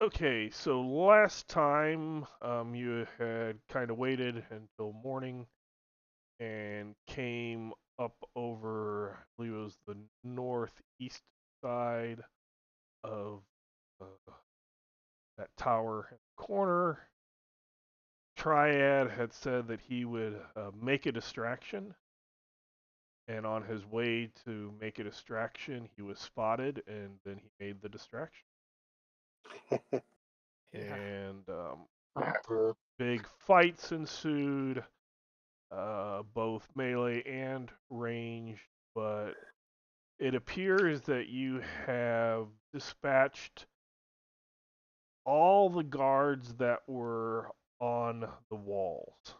Okay, so last time you had kind of waited until morning and came up over, I believe it was the northeast side of uh, that tower in the corner. Triad had said that he would make a distraction, and on his way to make a distraction, he was spotted, and then he made the distraction. Yeah. And big fights ensued, both melee and ranged, but it appears that you have dispatched all the guards that were on the walls.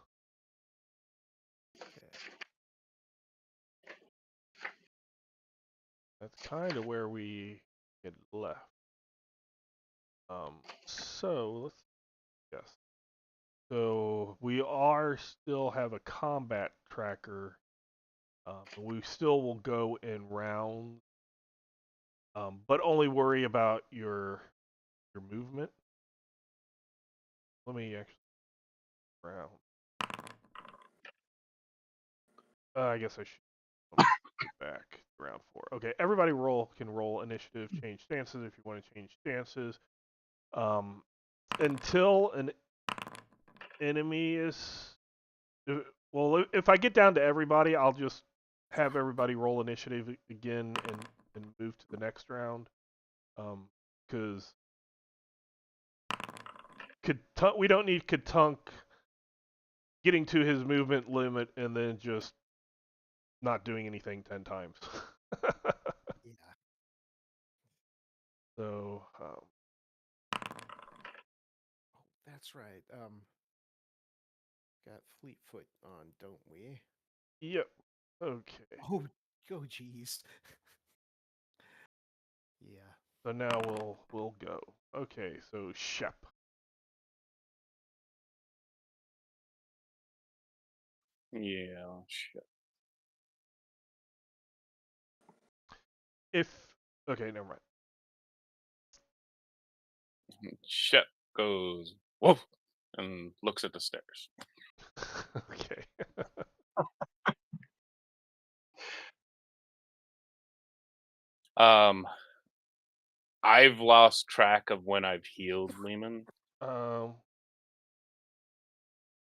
Okay. That's kind of where we had left. So let's guess. So we are still have a combat tracker. We still will go in rounds, but only worry about your movement. Let me actually round. I guess I should back round 4. Okay, everybody can roll initiative, change stances if you want to change stances. Until an enemy is well, if I get down to everybody, I'll just have everybody roll initiative again and move to the next round. Because we don't need Katunk getting to his movement limit and then just not doing anything 10 times. Yeah. So, Oh, that's right. Got Fleetfoot on, don't we? yep. Okay. Oh, geez. Yeah. So now we'll go. Okay, so Shep. Yeah, shit. If okay, never mind. Shep goes woof and looks at the stairs. Okay. Um, I've lost track of when I've healed Lehman. um.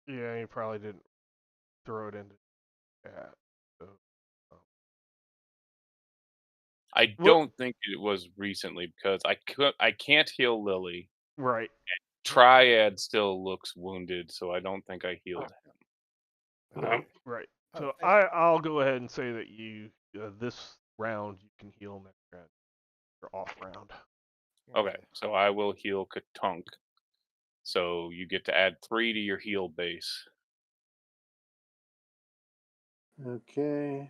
Yeah, you probably didn't throw it into chat. So, um, I what? don't think it was recently because I can't heal Lily. Right. Triad still looks wounded, so I don't think I healed him. Okay. Right. Oh, So I'll go ahead and say that you this round you can heal next round. Or off round. Okay, okay. so I will heal Katunk. So you get to add 3 to your heal base. Okay.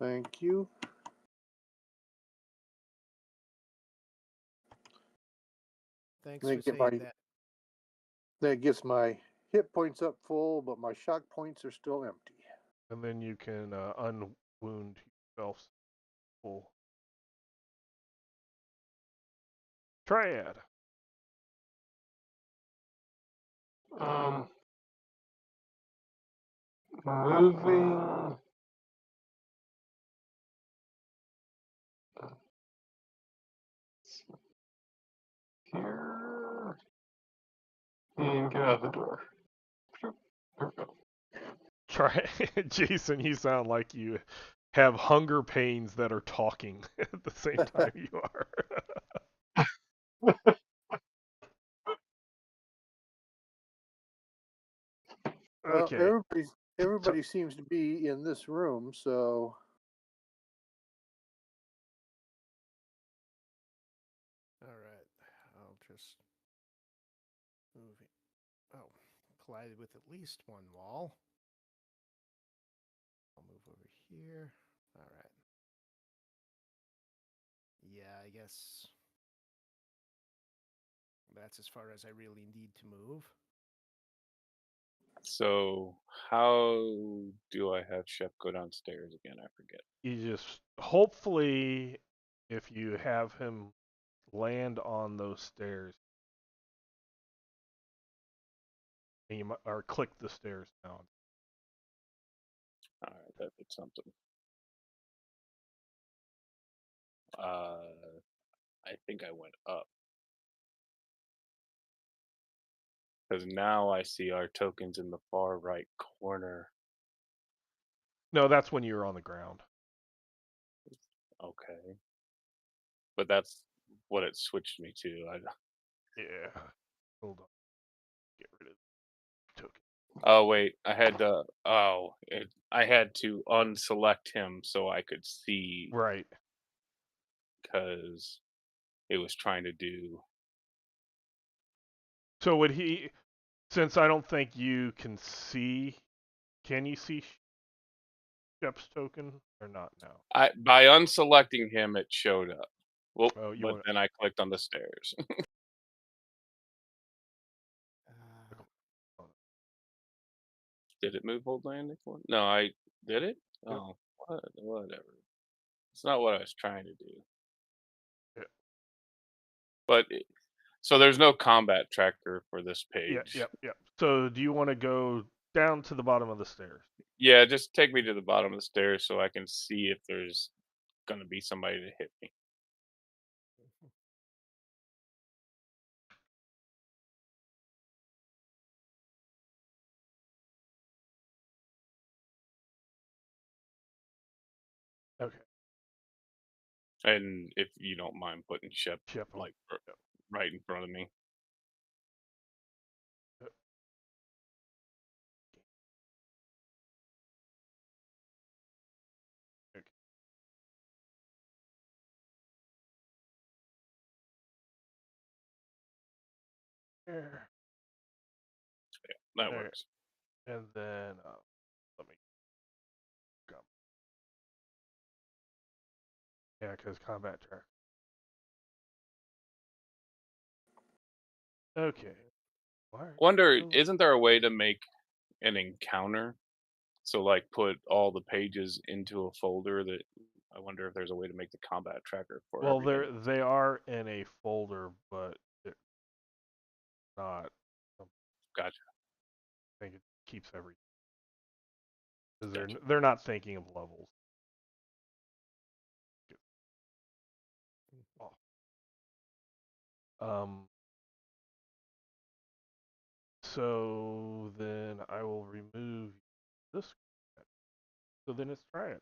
Thank you. Thanks Then for get saying my that. that gets my hit points up full, but my shock points are still empty. And then you can unwound yourself full. Triad. Um, moving. Here and get out of the door. There we go. Try Jason, you sound like you have hunger pains that are talking at the same time you are. Well, Okay. everybody seems to be in this room, so All right. I'll just move it. Oh, collided with at least one wall. I'll move over here. All right. Yeah, I guess that's as far as I really need to move. So how do I have Shep go downstairs again? I forget. You just hopefully if you have him land on those stairs. And you or click the stairs down. All right, that did something. I think I went up. Because now I see our tokens in the far right corner. No, that's when you're on the ground. Okay. But that's what it switched me to. Yeah. Hold on. Get rid of the token. Oh wait, I had to. I had to unselect him so I could see Right. because it was trying to do. So would he? Since I don't think you can see, can you see Shep's token or not now? By unselecting him, it showed up. Well, Oh, you but want? then I clicked on the stairs. Did it move hold landing for? No, I did it. Yep. Oh, whatever. It's not what I was trying to do. Yeah. But so there's no combat tracker for this page. Yep. So do you want to go down to the bottom of the stairs? Yeah, just take me to the bottom of the stairs so I can see if there's gonna be somebody to hit me. Okay. And if you don't mind putting Shep Shep on. like Yep. right in front of me. Yep. Okay. There. That There. works. And then let me go. Yeah, because combat track. Okay. Wonder, isn't there a way to make an encounter? So like put all the pages into a folder that I wonder if there's a way to make the combat tracker for Well, everything. they are in a folder, but it's not. Gotcha. I think it keeps everything because Gotcha. they're not thinking of levels. Oh. So then I will remove this. So then it's triads.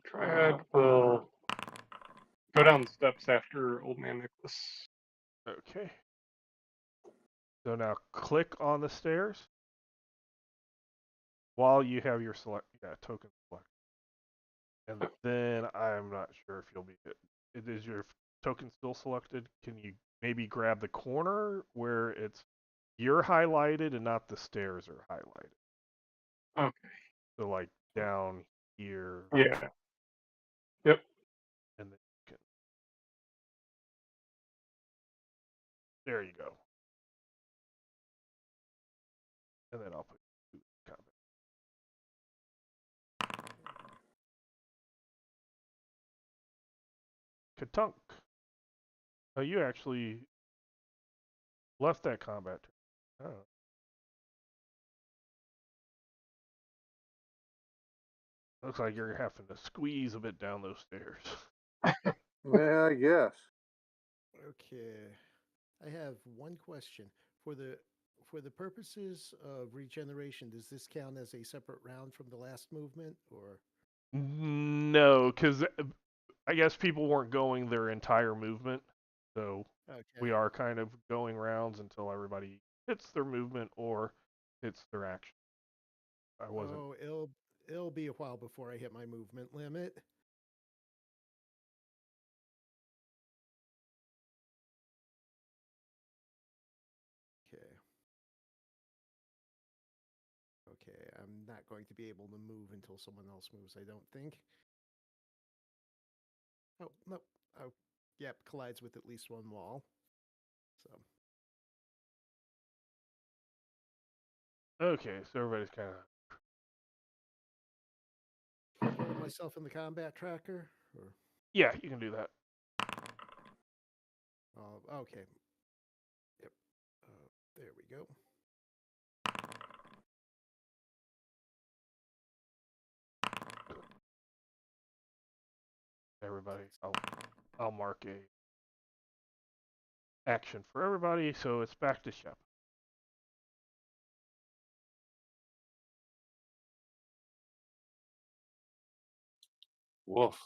Triad will go down the steps after Old Man Nicholas. Okay. So now click on the stairs while you have your token select. And then I'm not sure if you'll be. Is your token still selected? Can you maybe grab the corner where you're highlighted and not the stairs are highlighted? Okay. So like down here. Yeah. Yep. And then you can. There you go. And then I'll put comment. Katunk. Oh, you actually left that combat. Oh. Looks like you're having to squeeze a bit down those stairs. Yeah, I guess. Okay. I have one question. For the purposes of regeneration, does this count as a separate round from the last movement or No, because I guess people weren't going their entire movement, so we okay. are kind of going rounds until everybody hits their movement or hits their action. I wasn't. Oh, it'll be a while before I hit my movement limit. Okay. Okay, I'm not going to be able to move until someone else moves, I don't think. Oh, no. Oh, yep, collides with at least one wall. So, Okay, so everybody's kind of myself in the combat tracker? Or Yeah, you can do that. okay. Yep. There we go. Everybody, I'll mark a action for everybody, so it's back to Shep. Woof.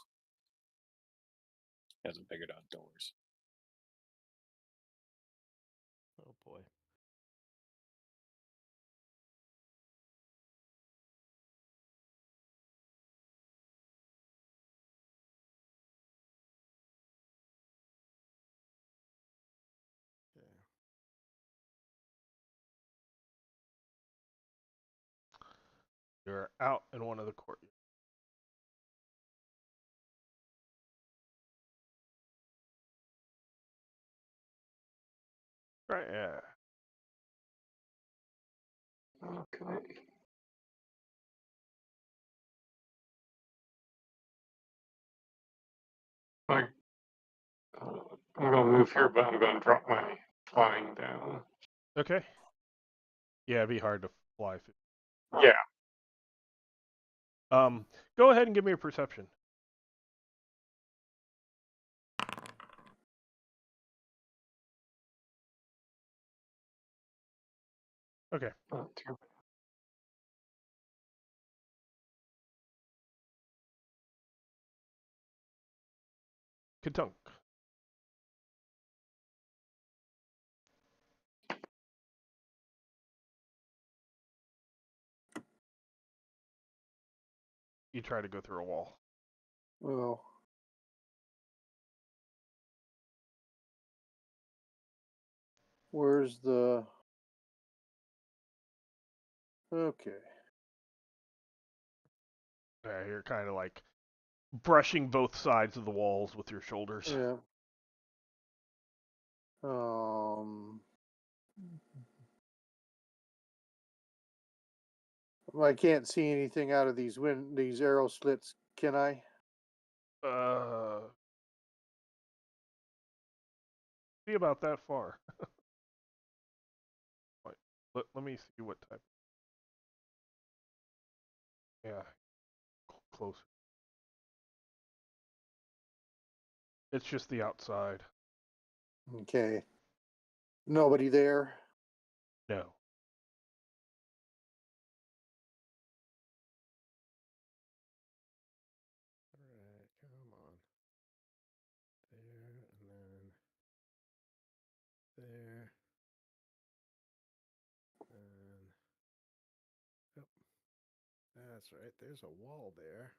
Hasn't figured out doors. Oh boy. Okay. You're out in one of the courtyards. Right, yeah. Okay. I, I'm gonna move here, but I'm gonna drop my flying down. Okay. Yeah, it'd be hard to fly. Yeah. Go ahead and give me a perception. Okay. Not too Katunk. You try to go through a wall. Well, where's the... Okay. Yeah, you're kind of like brushing both sides of the walls with your shoulders. Yeah. I can't see anything out of these these arrow slits, can I? See about that far. Wait, let me see what type. Yeah, close. It's just the outside. Okay. Nobody there? No. Alright, come on. There, and then there. And yep. That's right. There's a wall there.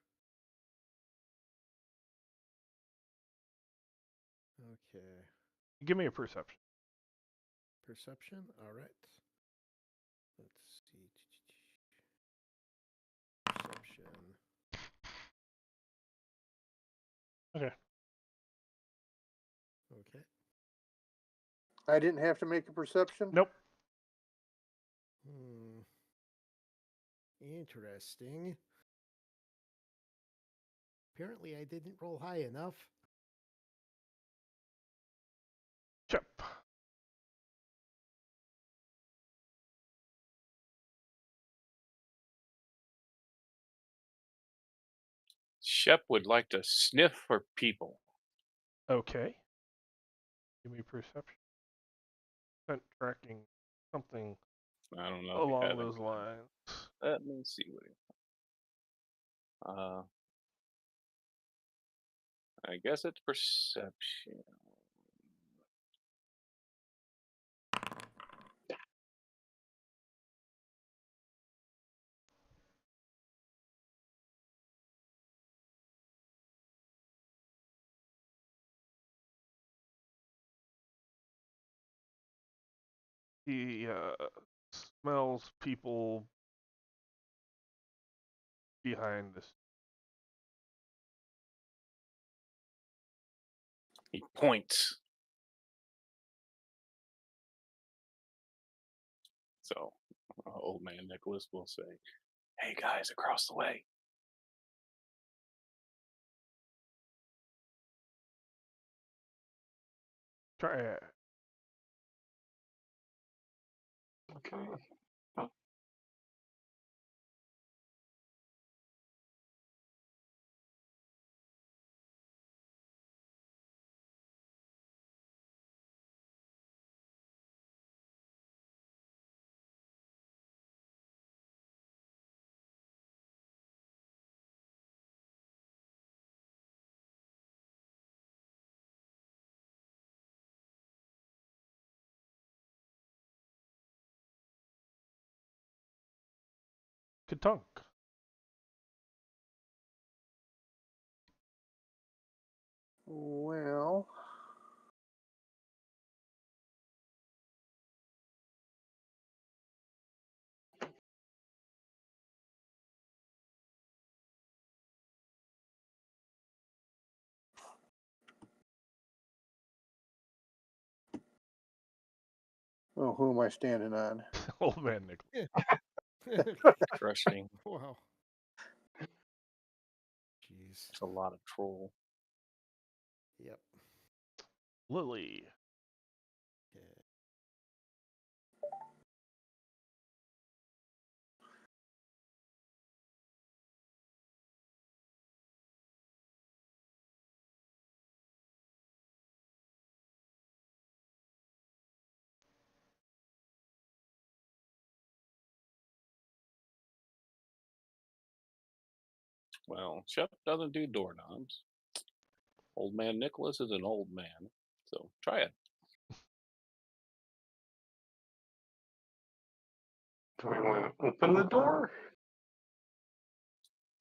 Okay. Give me a perception. Perception? Alright. Let's see. Perception. Okay. Okay. I didn't have to make a perception? Nope. Interesting. Apparently I didn't roll high enough. Chip. Shep would like to sniff for people. Okay. Give me perception. Scent tracking. Something I don't know if you along have those it. lines. Let me see what I guess it's perception. He smells people behind this. He points. So, old man Nicholas will say, "Hey guys, across the way." Try it. Okay. Katunk. Well, oh, who am I standing on? Old man Nicholas. Crushing. Wow. Jeez. It's a lot of troll. Yep. Lily. Okay. Well, Shep doesn't do doorknobs. Old man Nicholas is an old man, so try it. Do we want to open the door?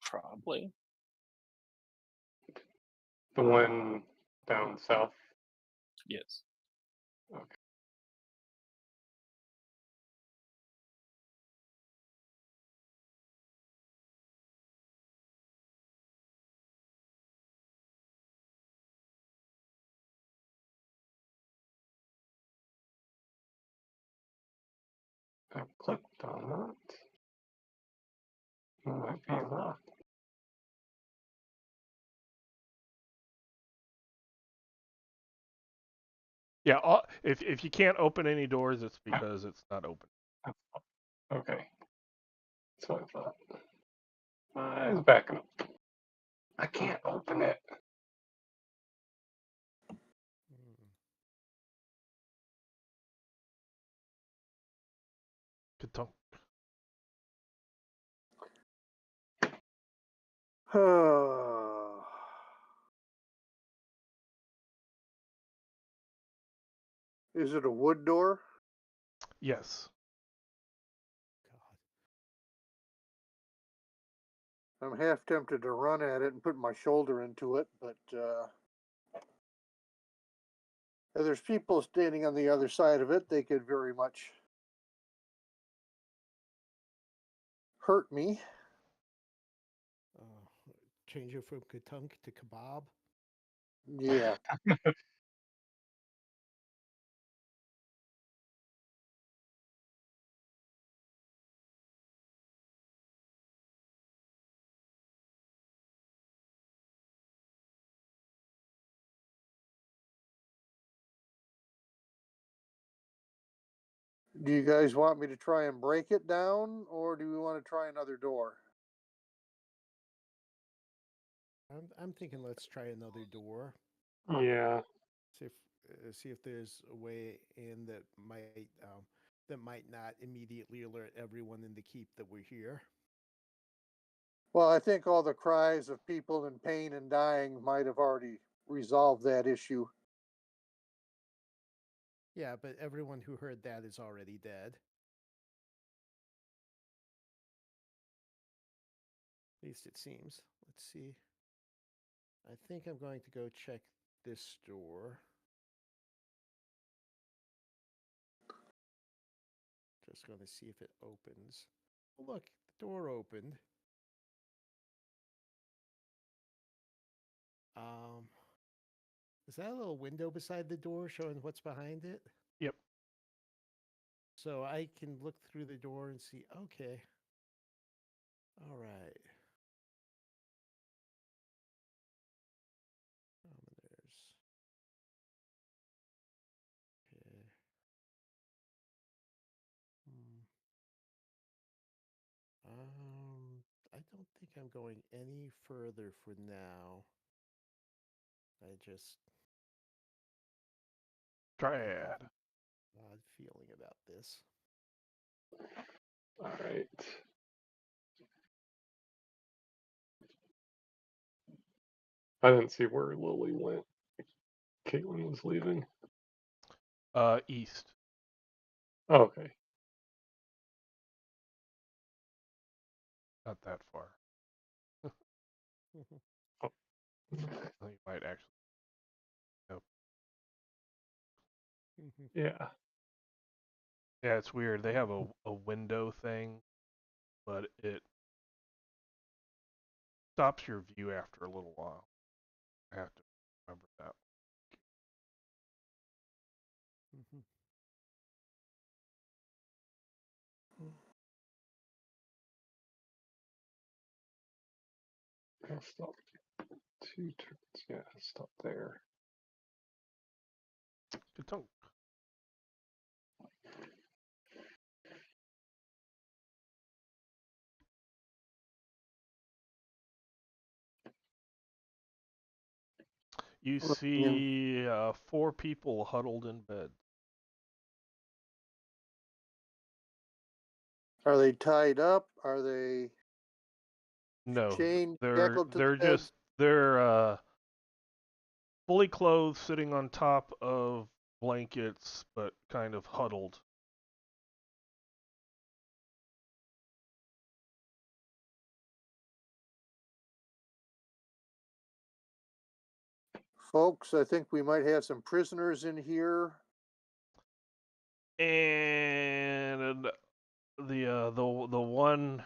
Probably. The one down south? Yes. Okay. I clicked on that. It might be locked. Yeah, if you can't open any doors, it's because it's not open. Okay. That's what I thought. It's backing up. I can't open it. Hmm. Katunk. Is it a wood door? Yes. God. I'm half tempted to run at it and put my shoulder into it, but if there's people standing on the other side of it, they could very much hurt me. Change it from katunk to kebab. Yeah. Do you guys want me to try and break it down, or do we want to try another door? I'm thinking let's try another door. Yeah. See if there's a way in that might not immediately alert everyone in the keep that we're here. Well, I think all the cries of people in pain and dying might have already resolved that issue. Yeah, but everyone who heard that is already dead. At least it seems. Let's see. I think I'm going to go check this door. Just going to see if it opens. Oh, look, the door opened. Is that a little window beside the door showing what's behind it? Yep. So I can look through the door and see, okay. All right. There's think I'm going any further for now. I just Triad. odd feeling about this. All right. I didn't see where Lily went. Caitlin was leaving. East. Oh, okay. Not that far. Oh. You might actually. Yeah. Yeah, it's weird. They have a window thing, but it stops your view after a little while. I have to remember that. I'll stop 2 turns. Yeah, stop there. Good tongue. You see 4 people huddled in bed. Are they tied up? Are they No, chained, they're shackled to the they're bed? just they're fully clothed, sitting on top of blankets, but kind of huddled. Folks, I think we might have some prisoners in here. And the one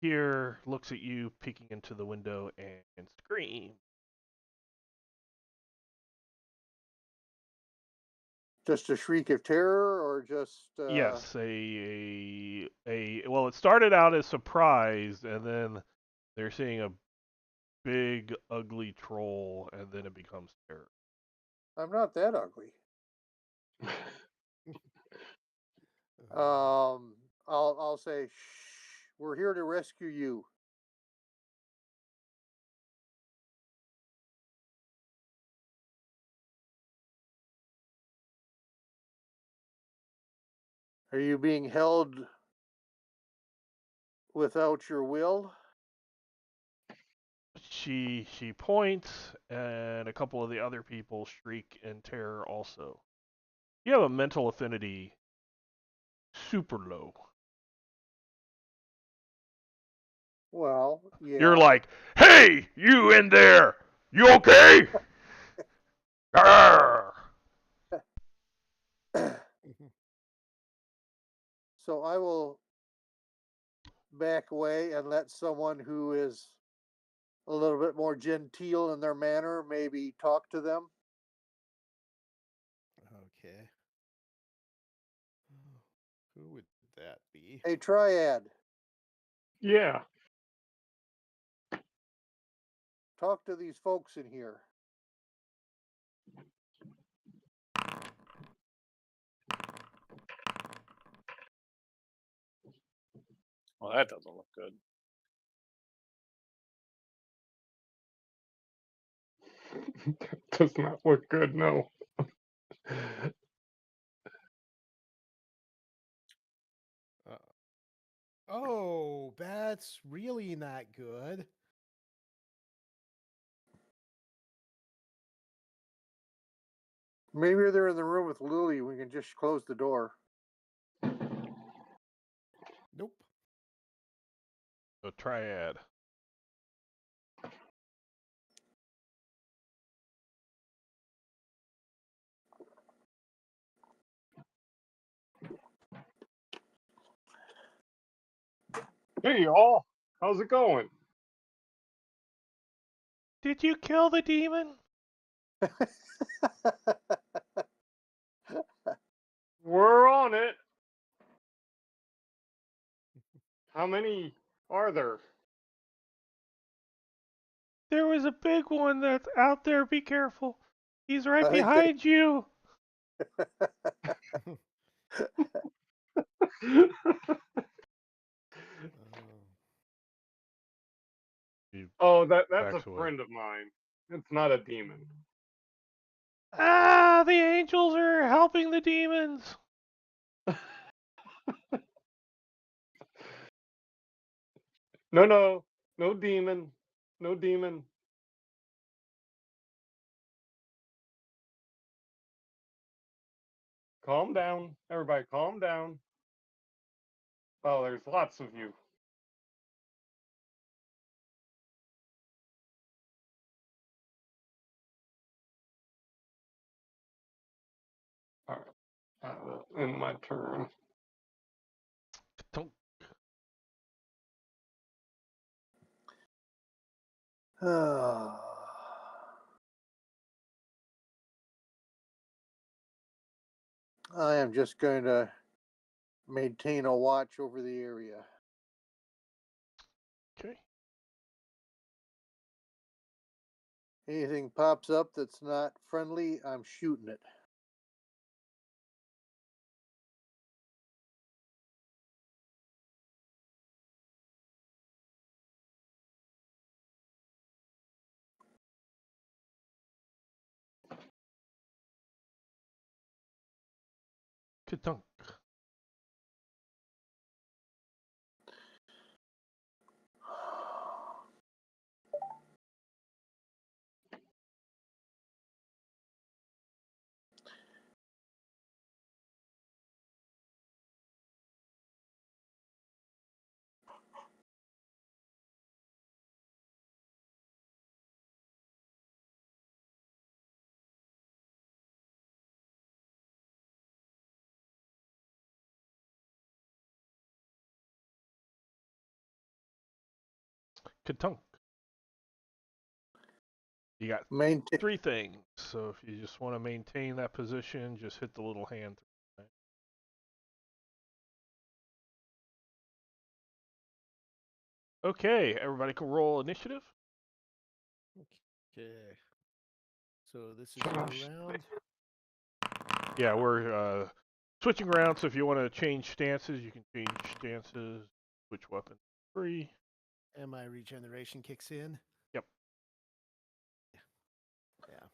here looks at you, peeking into the window, and screams. Just a shriek of terror, or just Yes, well, it started out as surprise, and then they're seeing a big, ugly troll, and then it becomes terror. I'm not that ugly. I'll say, shh, we're here to rescue you. Are you being held without your will? She points, and a couple of the other people shriek in terror also. You have a mental affinity super low. Well, yeah. You're like, hey, you in there? You okay? Arr! So I will back away and let someone who is a little bit more genteel in their manner maybe talk to them. Okay. Who would that be? Hey, Triad, Yeah. talk to these folks in here. Well, that doesn't look good. Does not look good, no. Oh, that's really not good. Maybe they're in the room with Lily. We can just close the door. Nope. A triad. Hey, y'all. How's it going? Did you kill the demon? We're on it. How many are there? There was a big one that's out there. Be careful. He's right I think they- behind you. Oh, that's backs a away. friend of mine. It's not a demon. Ah, the angels are helping the demons. No, no demon, no demon. Calm down, everybody. Calm down. Oh, there's lots of you. All right, end my turn. Don't. I am just going to maintain a watch over the area. Okay. Anything pops up that's not friendly, I'm shooting it. Ka-dunk. Ka-dunk. You got Maintain. 3 things. So if you just want to maintain that position, just hit the little hand. Okay, everybody can roll initiative. Okay. So this is a new round. Yeah, we're switching around. So if you want to change stances, you can change stances. Switch weapon. Free. And my regeneration kicks in. Yep. Yeah.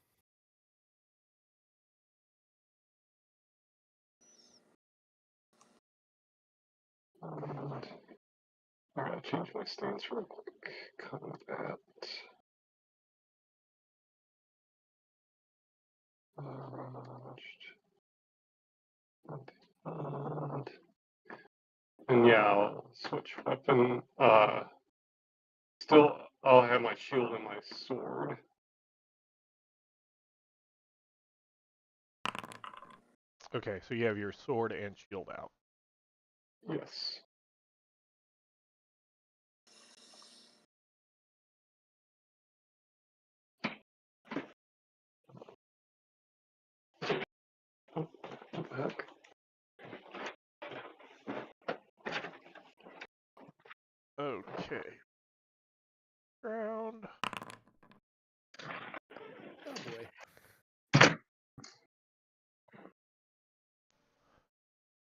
I gotta change my stance real quick. Combat. And yeah, I'll switch weapon. Still, I'll have my shield and my sword. Okay, so you have your sword and shield out. Yes. Oh, what the heck? Okay. Round. Oh boy.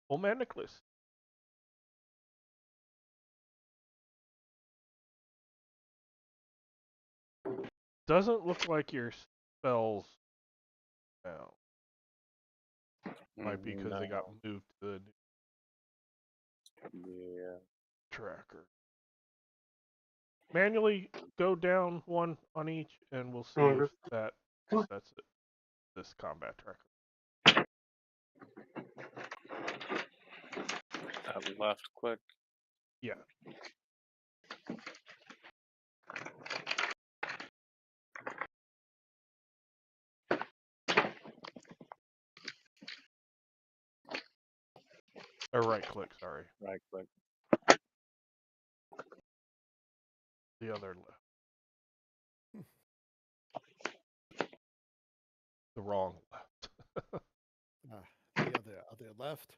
Old man Nicholas. Doesn't look like your spells now. Might be because they got moved to the Yeah. tracker. Manually go down 1 on each, and we'll see Come if that on. sets it. This combat tracker. Left click. Yeah. Or right click, sorry. Right click. The other left. The wrong left. The other left.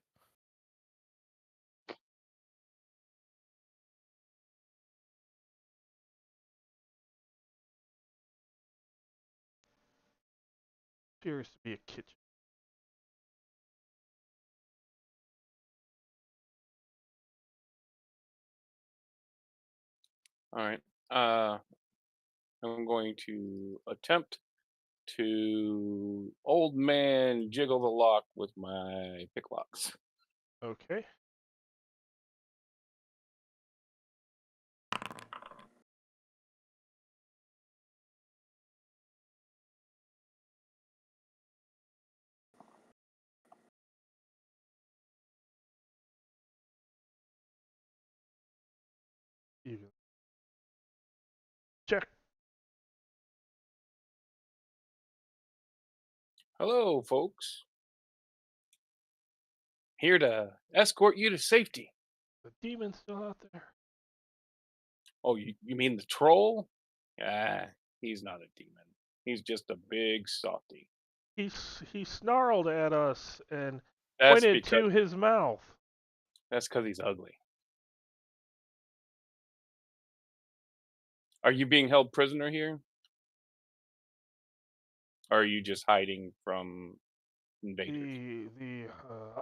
Appears to be a kitchen. All right. I'm going to attempt to old man jiggle the lock with my picklocks. Okay. You can check. Hello, folks. Here to escort you to safety. The demon's still out there. Oh, you mean the troll? Ah, he's not a demon. He's just a big softy. He snarled at us and That's pointed because to his mouth. he's ugly. Are you being held prisoner here? Or are you just hiding from invaders? The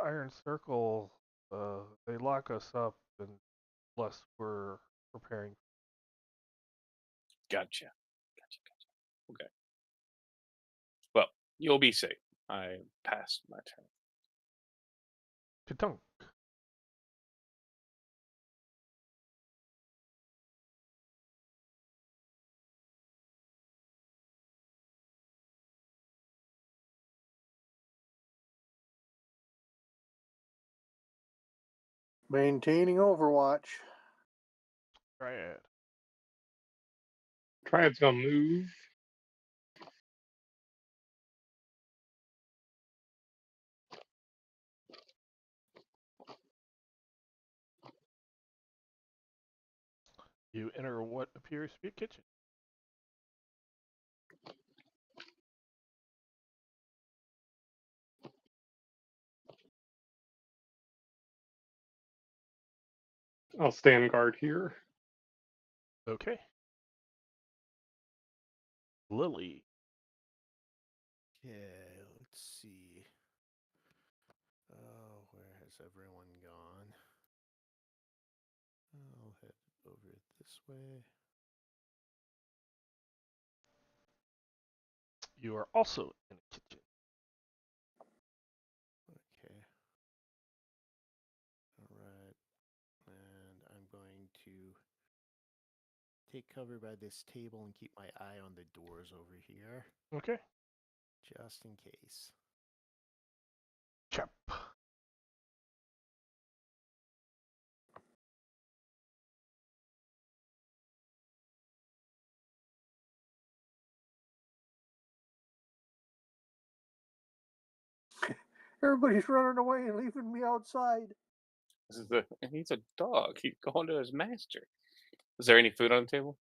Iron Circle, they lock us up unless we're preparing. Gotcha. Okay. Well, you'll be safe. I passed my turn. Katunk. Maintaining Overwatch. Triad. Triad's gonna move. You enter what appears to be a kitchen. I'll stand guard here. Okay. Lily. Okay, let's see. Oh, where has everyone gone? I'll head over this way. You are also in a kitchen. Okay. All right. And I'm going to take cover by this table and keep my eye on the doors over here, Okay. just in case. Chap. Everybody's running away and leaving me outside. He's a dog. He's going to his master. Is there any food on the table?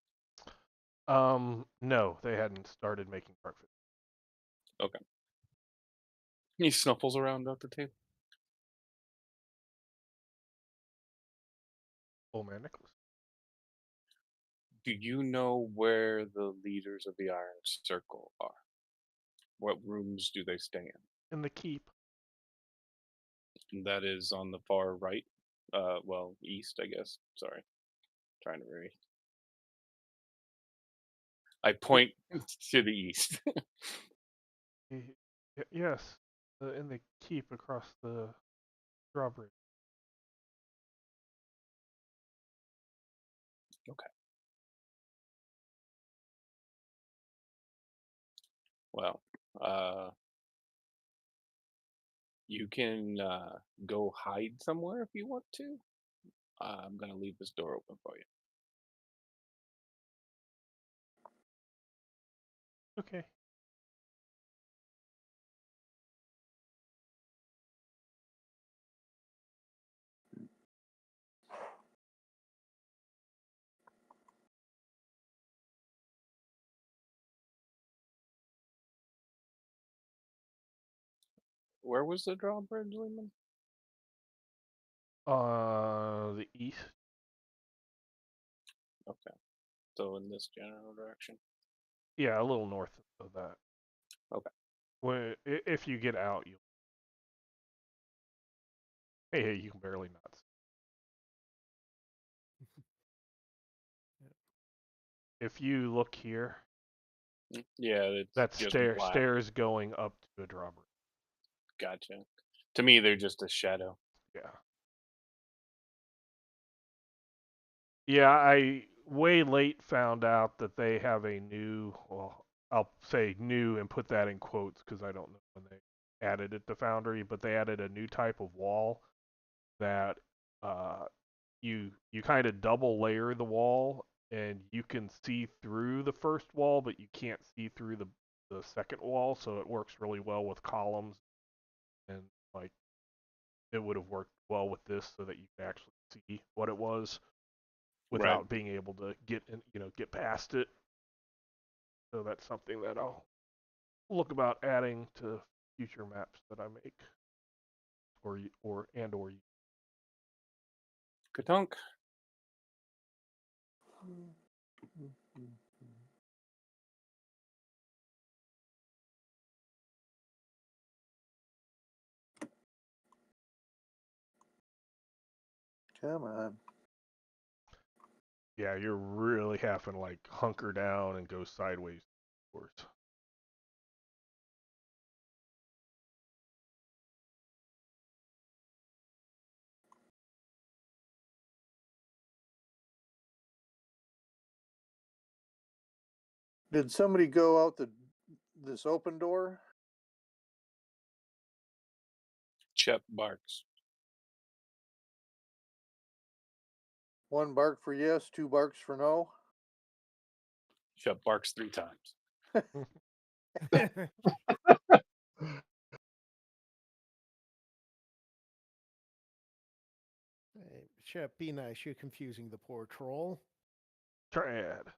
No, they hadn't started making breakfast. Okay. He snuffles around at the table. Old man Nicholas. Do you know where the leaders of the Iron Circle are? What rooms do they stay In the keep. in? That is on the far right. Well, east, I guess. Sorry. Trying to read. I point to the east. Yes, in the keep across the drawbridge. Okay. Well, you can go hide somewhere if you want to. I'm gonna leave this door open for you. Okay. Where was the drawbridge, Lehman? The east. Okay. So in this general direction. Yeah, a little north of that. Okay. If you get out, you. Hey, you can barely not. If you look here, Yeah, it's That's just black. stairs going up to a drawbridge. Gotcha. To me, they're just a shadow. Yeah. Yeah, I way late found out that they have a new, well, I'll say new and put that in quotes because I don't know when they added it to Foundry, but they added a new type of wall that uh, you kind of double layer the wall and you can see through the first wall, but you can't see through the second wall, so it works really well with columns and like it would have worked well with this so that you can actually see what it was Right. without being able to get in, get past it. So that's something that I'll look about adding to future maps that I make, or Katunk. Come on. yeah, you're really having to like hunker down and go sideways. Of course. Did somebody go out this open door? Shep barks. One bark for yes, two barks for no. Shep barks 3 times. Hey, Shep, be nice. You're confusing the poor troll. Triad.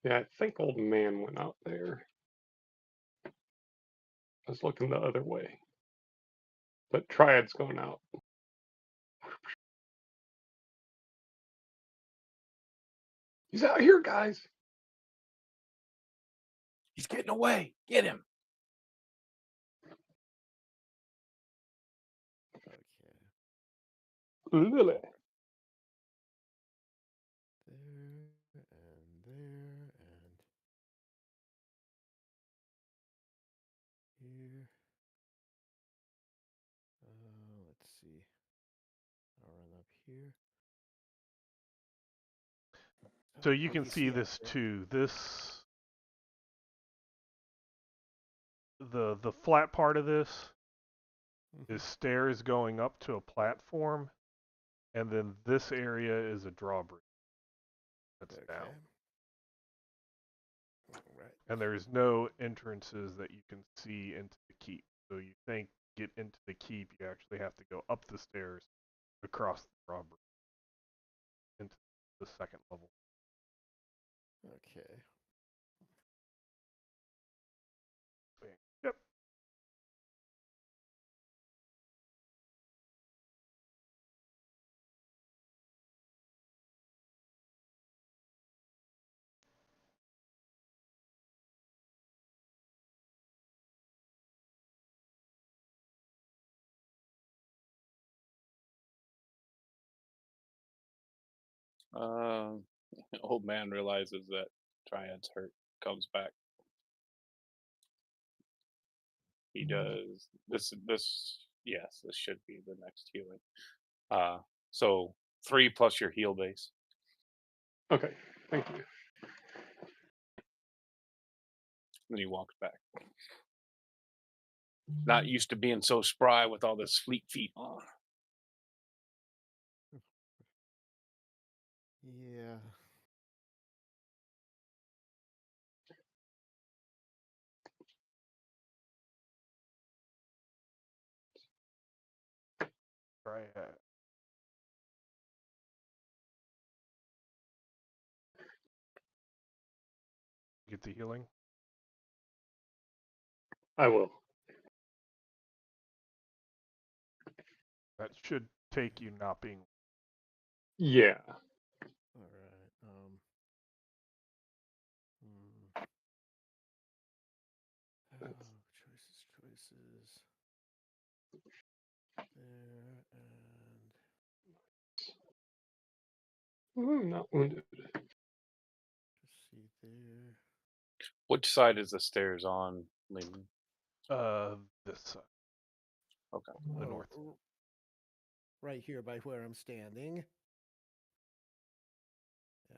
Yeah, I think old man went out there. I was looking the other way. But Triad's going out. He's out here, guys. He's getting away. Get him. Okay. Lily. There and there and here. Let's see. I'll run up here. So you What can do see out this there? too. The flat part of this Mhm. is stairs going up to a platform, and then this area is a drawbridge that's Okay. down. All right. And there's no entrances that you can see into the keep. So you think get into the keep, you actually have to go up the stairs across the drawbridge into the second level. Okay. Yep. Uh, old man realizes that Triad's hurt. Comes back. He does this. Yes, this should be the next healing. So 3 plus your heal base. Okay, thank you. Then he walks back. Not used to being so spry with all this fleet feet on. Yeah. Triad. Get the healing. I will. That should take you not being. Yeah. All right. Oh, choices. There and Not wounded. Let's see there. Which side is the stairs on, Lehman? This side, Okay. the Oh, north. right here by where I'm standing. Yeah.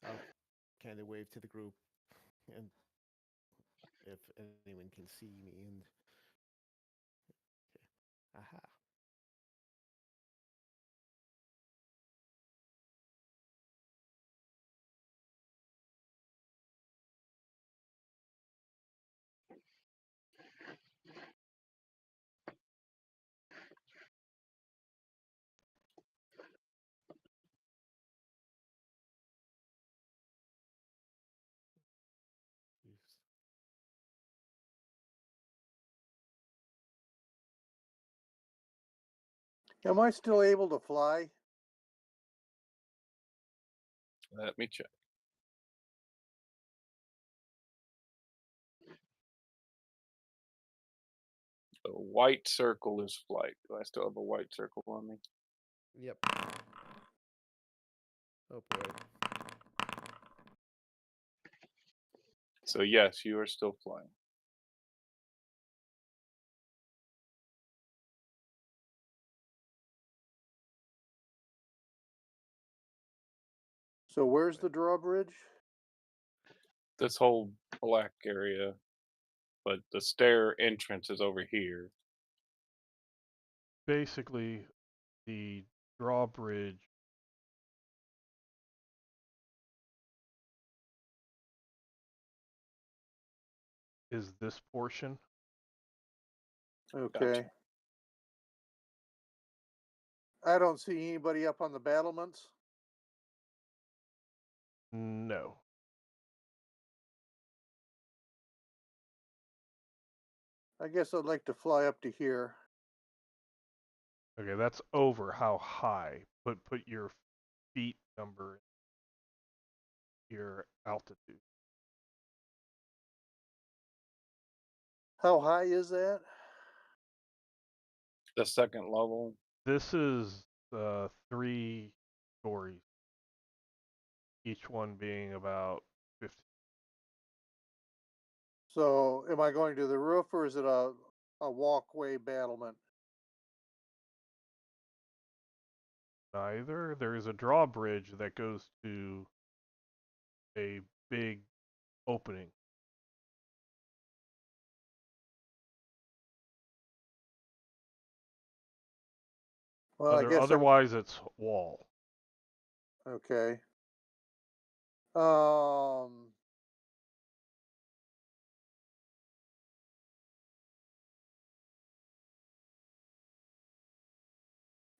I'll kind of wave to the group, and if anyone can see me, and okay. Aha. Am I still able to fly? Let me check. A white circle is flight. Do I still have a white circle on me? Yep. Oh boy. So yes, you are still flying. So where's the drawbridge? This whole black area, but the stair entrance is over here. Basically, the drawbridge is this portion. Okay. Gotcha. I don't see anybody up on the battlements. No. I guess I'd like to fly up to here. Okay, that's over how high. Put your feet number, your altitude. How high is that? The second level. This is 3 stories, each one being about 50. So am I going to the roof or is it a walkway battlement? Neither. There is a drawbridge that goes to a big opening. Well, I guess Otherwise, it's wall. okay.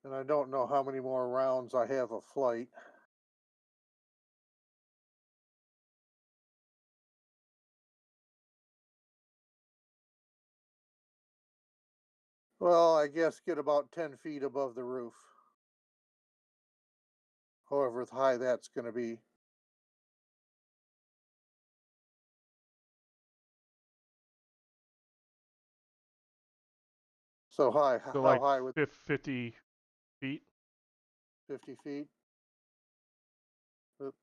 And I don't know how many more rounds I have of flight. Well, I guess get about 10 feet above the roof. However high that's going to be. So high, So how like high would 50 feet. 50 feet? Oop.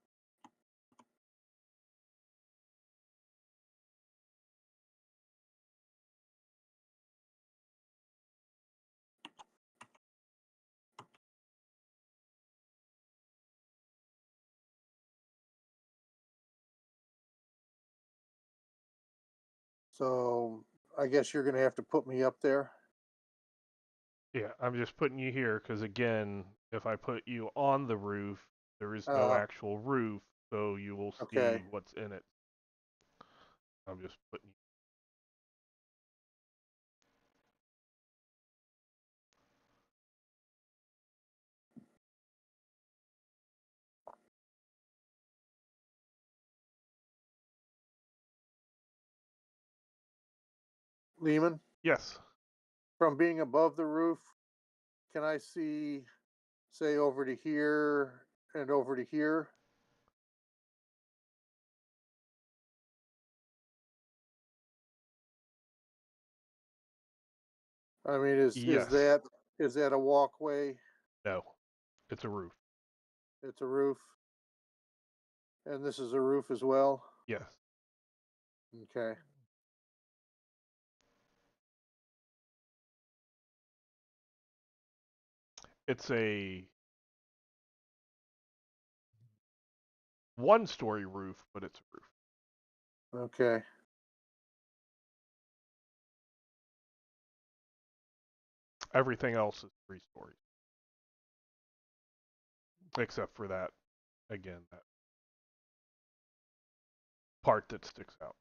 So I guess you're going to have to put me up there. Yeah, I'm just putting you here because again, if I put you on the roof, there is no actual roof, so you will see Okay. what's in it. I'm just putting you. Lehman, Yes. from being above the roof, can I see, say, over to here and over to here? I mean, is Yes. that Is that a walkway? No, it's a roof. It's a roof. And this is a roof as well? Yes. Okay. It's a one-story roof, but it's a roof. Okay. Everything else is 3 stories. Except for that, again, that part that sticks out.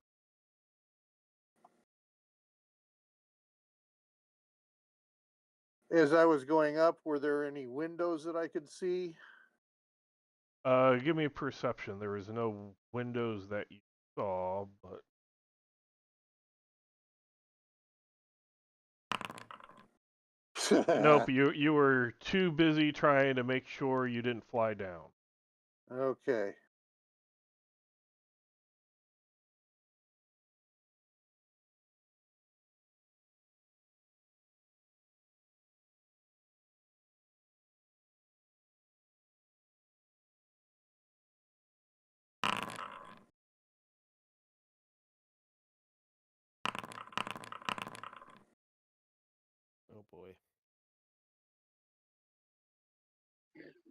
As I was going up, were there any windows that I could see? Give me a perception. There was no windows that you saw, but nope. You were too busy trying to make sure you didn't fly down. Okay. Oh boy.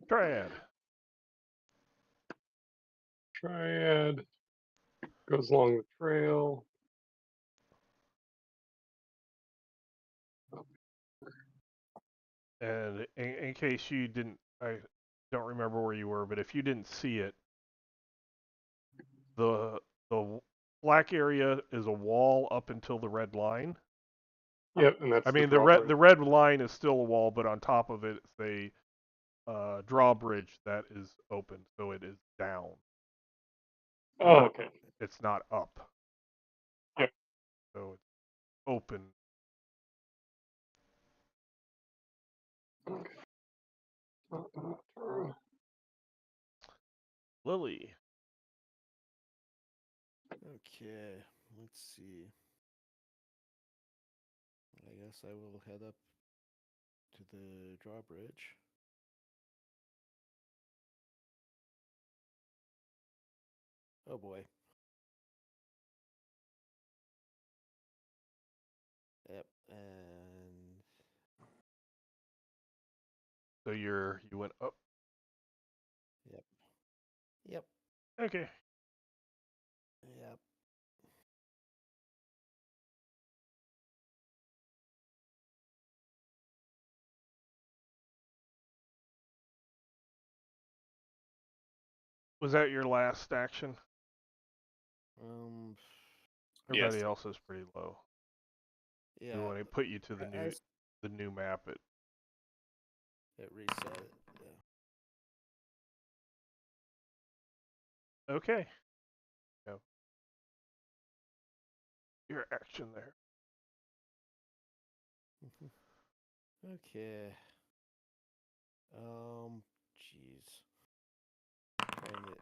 Triad. Triad goes along the trail. And in case you didn't, I don't remember where you were, but if you didn't see it, the black area is a wall up until the red line. Yep, and that's I mean, the drawbridge. the red line is still a wall, but on top of it, it's a drawbridge that is open, so it is down. Oh, okay. It's not up. Yep. So it's open. Okay. Turn. Lily. Okay, let's see. I guess I will head up to the drawbridge. Oh boy. Yep, and So you went up. yep. Yep. Okay. Yep. Was that your last action? Um Everybody Yes. else is pretty low. yeah. When they put you to the I new map, it reset it. Yeah. okay. Yeah. Your action there. Okay. Jeez. Trying to,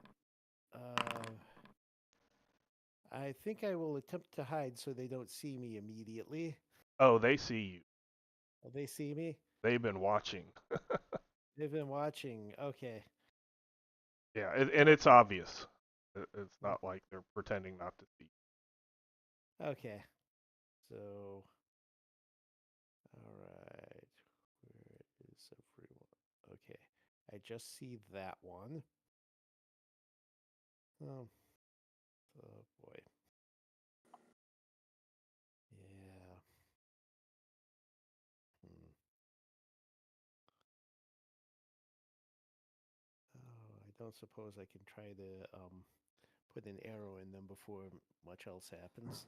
I think I will attempt to hide so they don't see me immediately. Oh, they see you. Oh, they see me? They've been watching. They've been watching. Okay. Yeah, and it's obvious. It's not like they're pretending not to see. Okay. So, all right. Where is everyone? Okay. I just see that one. Oh, oh boy. Yeah. Hmm. Oh, I don't suppose I can try to put an arrow in them before much else happens.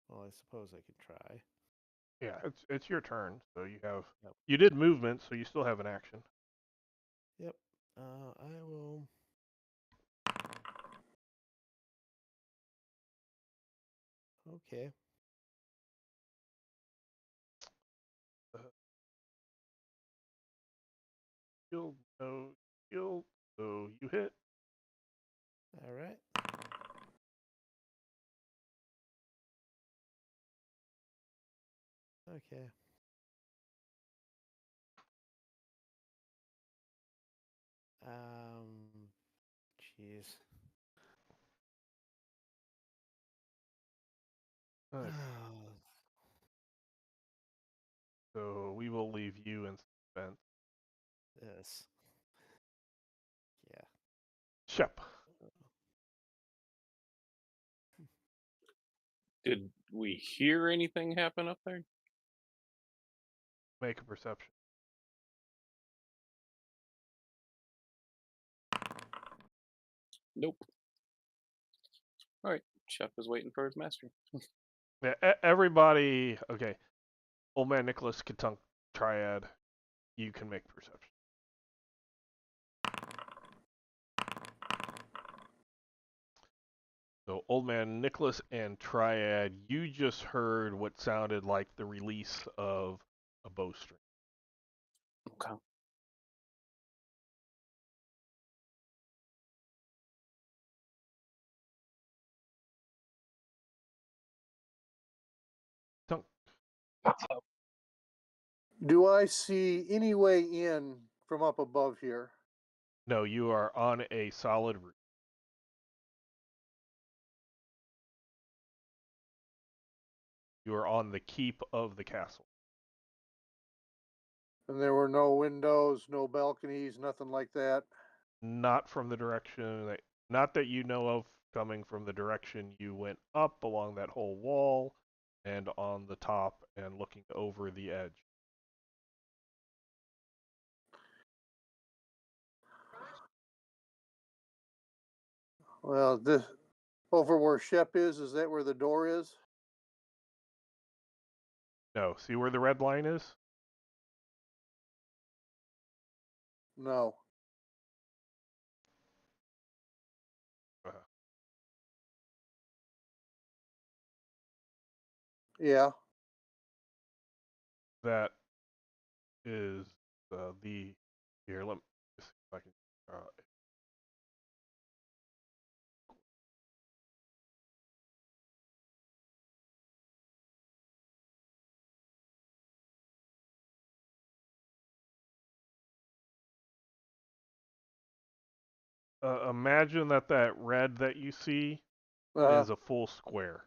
Well, I suppose I could try. Yeah, it's your turn. So Yep. you did movement, so you still have an action. Yep. I will. Okay. Shield, no shield, so you hit. All right. Okay. Jeez. Okay. So we will leave you in suspense. Yes. Yeah. Shep. Did we hear anything happen up there? Make a perception. Nope. All right. Chef is waiting for his master. Yeah, everybody. Okay. Old Man Nicholas, Katunk, Triad. You can make perception. So, Old Man Nicholas and Triad, you just heard what sounded like the release of a bowstring. Okay. Tunk. Do I see any way in from up above here? No, you are on a solid roof. You are on the keep of the castle. And there were no windows, no balconies, nothing like that. Not from the direction that, not that you know of, coming from the direction you went up along that whole wall and on the top and looking over the edge. Well, this over where Shep is that where the door is? No, see where the red line is? No. Uh, Yeah. that is the, here, let me see if I can, imagine that red that you see is a full square.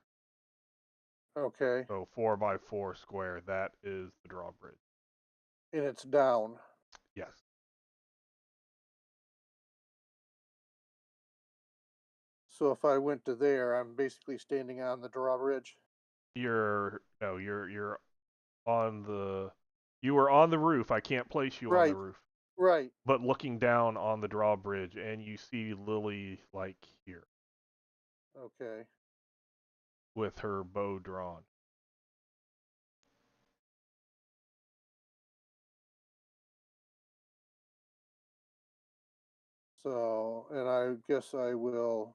Okay. So 4x4 square, that is the drawbridge. And it's down. Yes. So if I went to there, I'm basically standing on the drawbridge. You're on the, you were on the roof. I can't place you on the Right. roof. Right. But looking down on the drawbridge, and you see Lily like here Okay. with her bow drawn. So, and I guess I will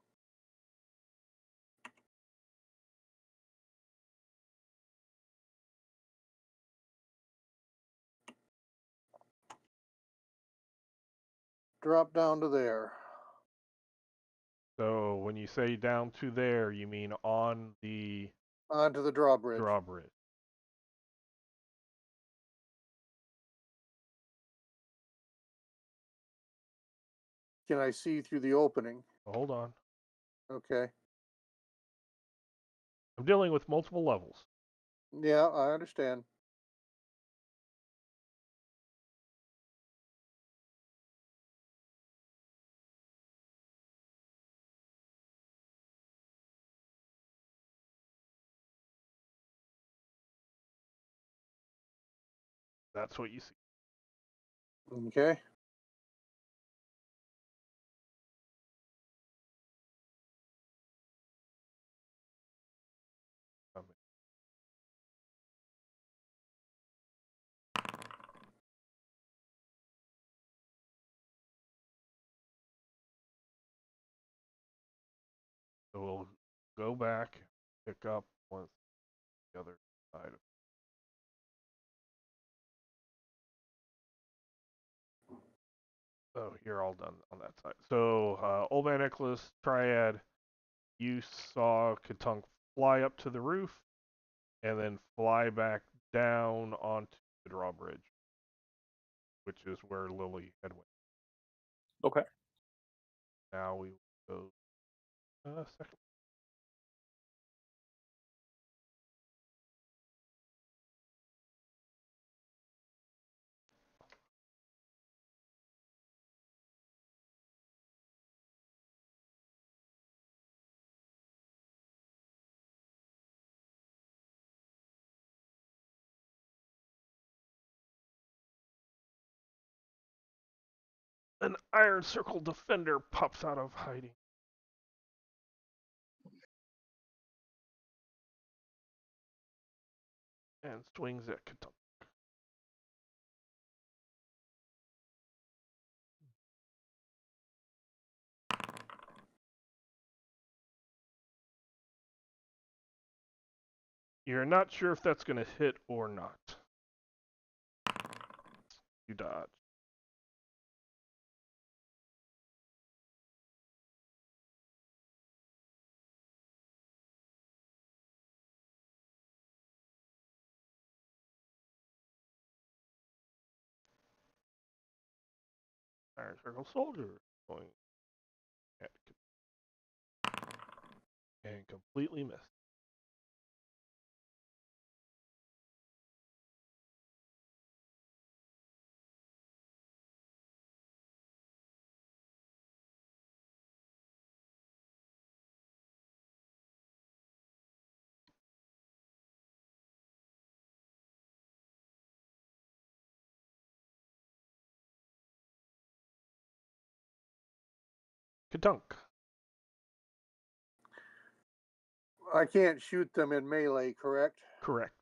drop down to there. So when you say down to there, you mean on the Onto the drawbridge. drawbridge. Can I see through the opening? Hold on. Okay. I'm dealing with multiple levels. Yeah, I understand. That's what you see. Okay. So we'll go back, pick up once the other side of. So you're all done on that side. So Old Man Nicholas, Triad, you saw Katunk fly up to the roof and then fly back down onto the drawbridge, which is where Lily had went. Okay. Now we go second. An Iron Circle defender pops out of hiding. And swings at Katunk. You're not sure if that's going to hit or not. You dodge. Iron Circle Soldier going at and completely missed. Katunk. I can't shoot them in melee, correct? Correct.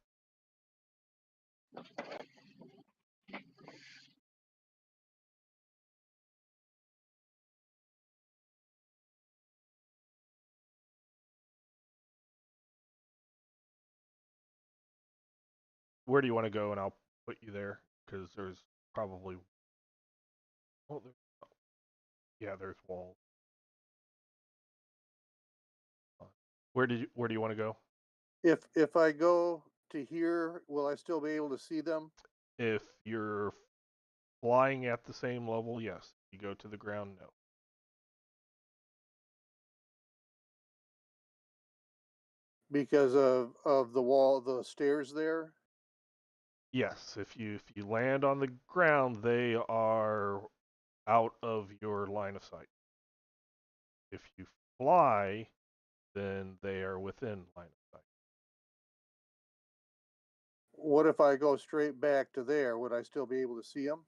Where do you want to go? And I'll put you there because there's probably. Oh, yeah, there's walls. Where do you want to go? If I go to here, will I still be able to see them? If you're flying at the same level, yes. You go to the ground, no. Because of the wall, the stairs there? Yes, if you land on the ground, they are out of your line of sight. If you fly, then they are within line of sight. What if I go straight back to there? Would I still be able to see them?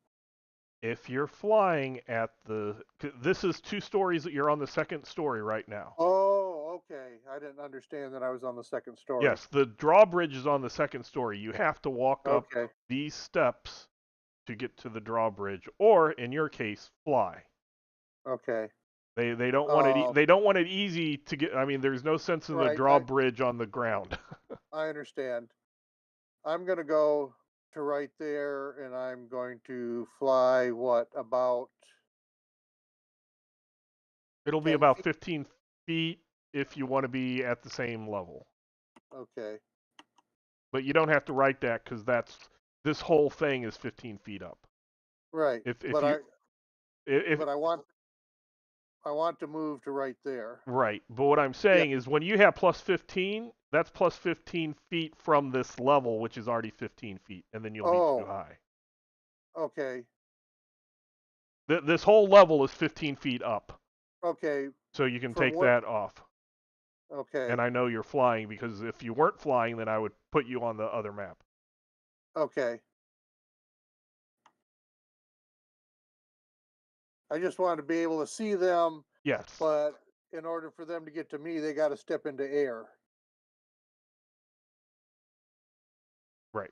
If you're flying at this is 2 stories that you're on the second story right now. Oh, okay. I didn't understand that I was on the second story. Yes, the drawbridge is on the second story. You have to walk up these steps to get to the drawbridge, or in your case, fly. Okay. They don't want it. They don't want it easy to get. I mean, there's no sense in the drawbridge on the ground. I understand. I'm going to go to right there, and I'm going to fly. What about? It'll be about 15 feet if you want to be at the same level. Okay. But you don't have to write that because this whole thing is 15 feet up. Right. But I want to move to right there. Right. But what I'm saying is when you have plus 15, that's plus 15 feet from this level, which is already 15 feet, and then you'll be too high. Okay. This whole level is 15 feet up. Okay. So you can take that off. Okay. And I know you're flying because if you weren't flying, then I would put you on the other map. Okay. I just wanted to be able to see them. Yes. But in order for them to get to me, they got to step into air. Right.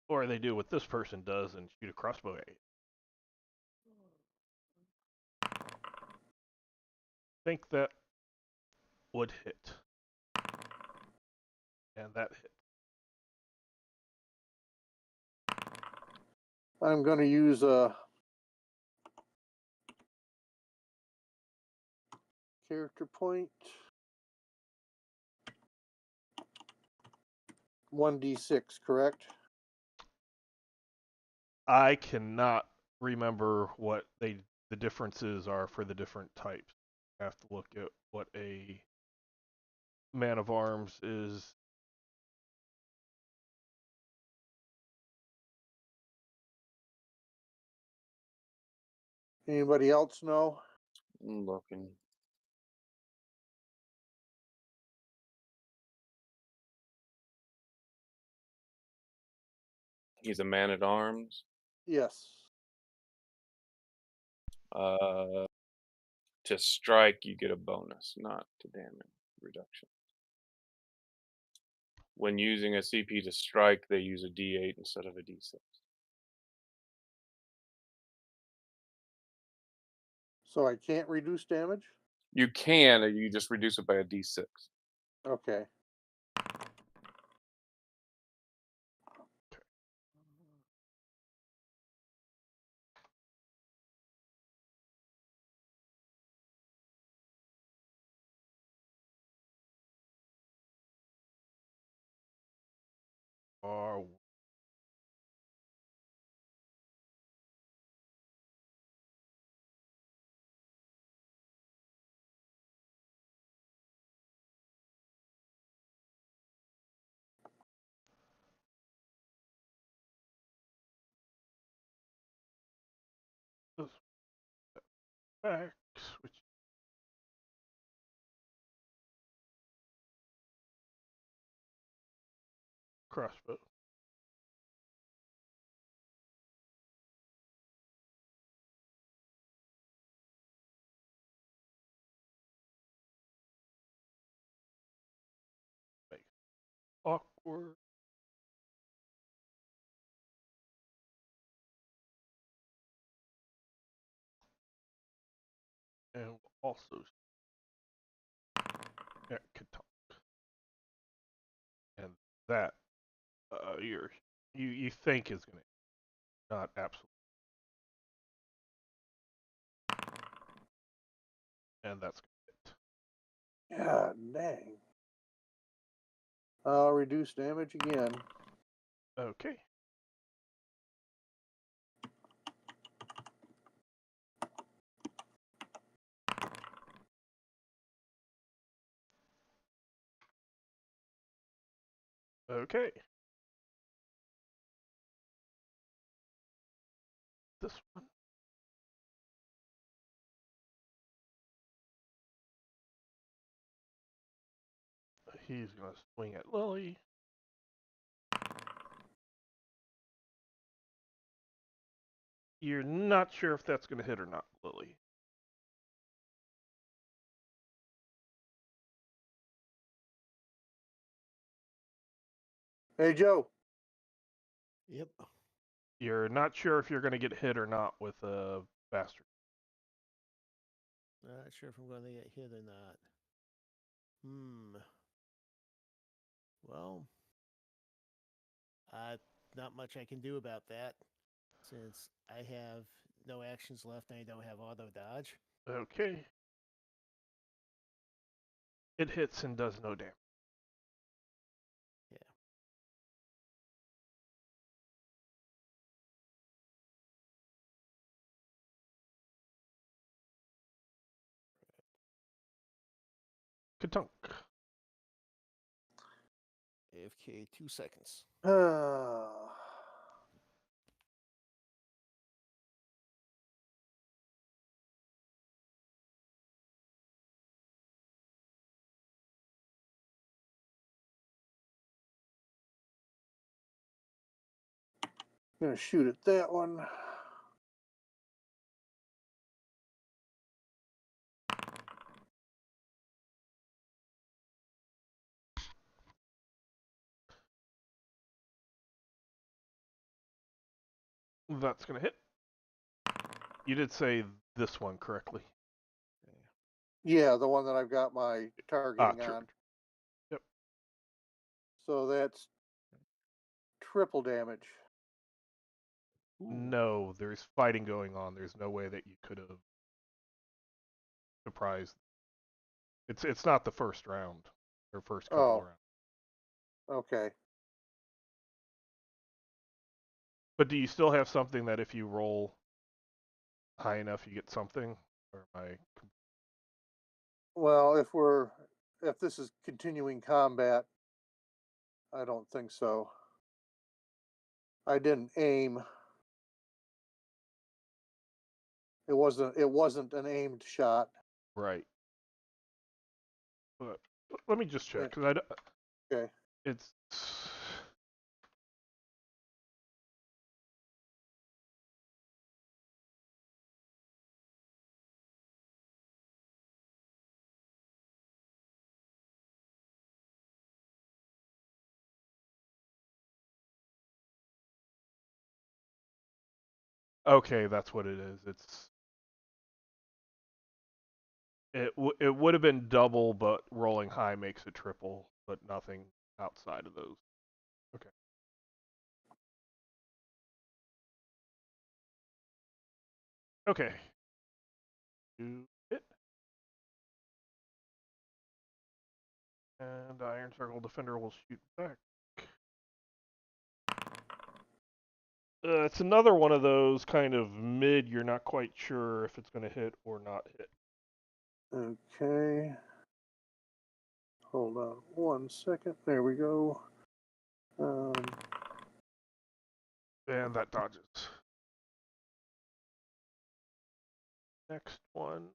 Or they do what this person does and shoot a crossbow at you. I think that would hit. And that hit. I'm going to use a character point. 1d6, correct? I cannot remember what the differences are for the different types. I have to look at what a man of arms is. Anybody else know? I'm looking. He's a man at arms. Yes. To strike, you get a bonus, not to damage reduction. When using a CP to strike, they use a D8 instead of a D6. So I can't reduce damage? You can, or you just reduce it by a D6. Okay. Are back, switch. Crossbow. Make awkward. And also at Katonk. And that you think is gonna not absolutely. And that's gonna hit. God dang. I'll reduce damage again. Okay. Okay. This one. He's gonna swing at Lily. You're not sure if that's gonna hit or not, Lily. Hey, Joe. Yep. You're not sure if you're gonna get hit or not with a bastard. Not sure if I'm going to get hit or not. Well, not much I can do about that since I have no actions left and I don't have auto dodge. Okay. It hits and does no damage. Yeah. Katunk. AFK 2 seconds. Gonna shoot at that one. That's gonna hit. You did say this one correctly. Yeah, the one that I've got my targeting true. on. Yep. So that's triple damage. No, there's fighting going on. There's no way that you could have surprised. It's not the first round or first couple Oh. of rounds. Okay. But do you still have something that if you roll high enough, you get something? Or am I? Well, if this is continuing combat, I don't think so. I didn't aim. It wasn't an aimed shot. Right. But let me just check because Okay. it's. Okay, that's what it is. It would have been double, but rolling high makes it triple, but nothing outside of those. Okay. Okay. Do it. And Iron Circle Defender will shoot back. It's another one of those kind of mid, you're not quite sure if it's going to hit or not hit. Okay. Hold on 1 second. There we go. And that dodges. Next one.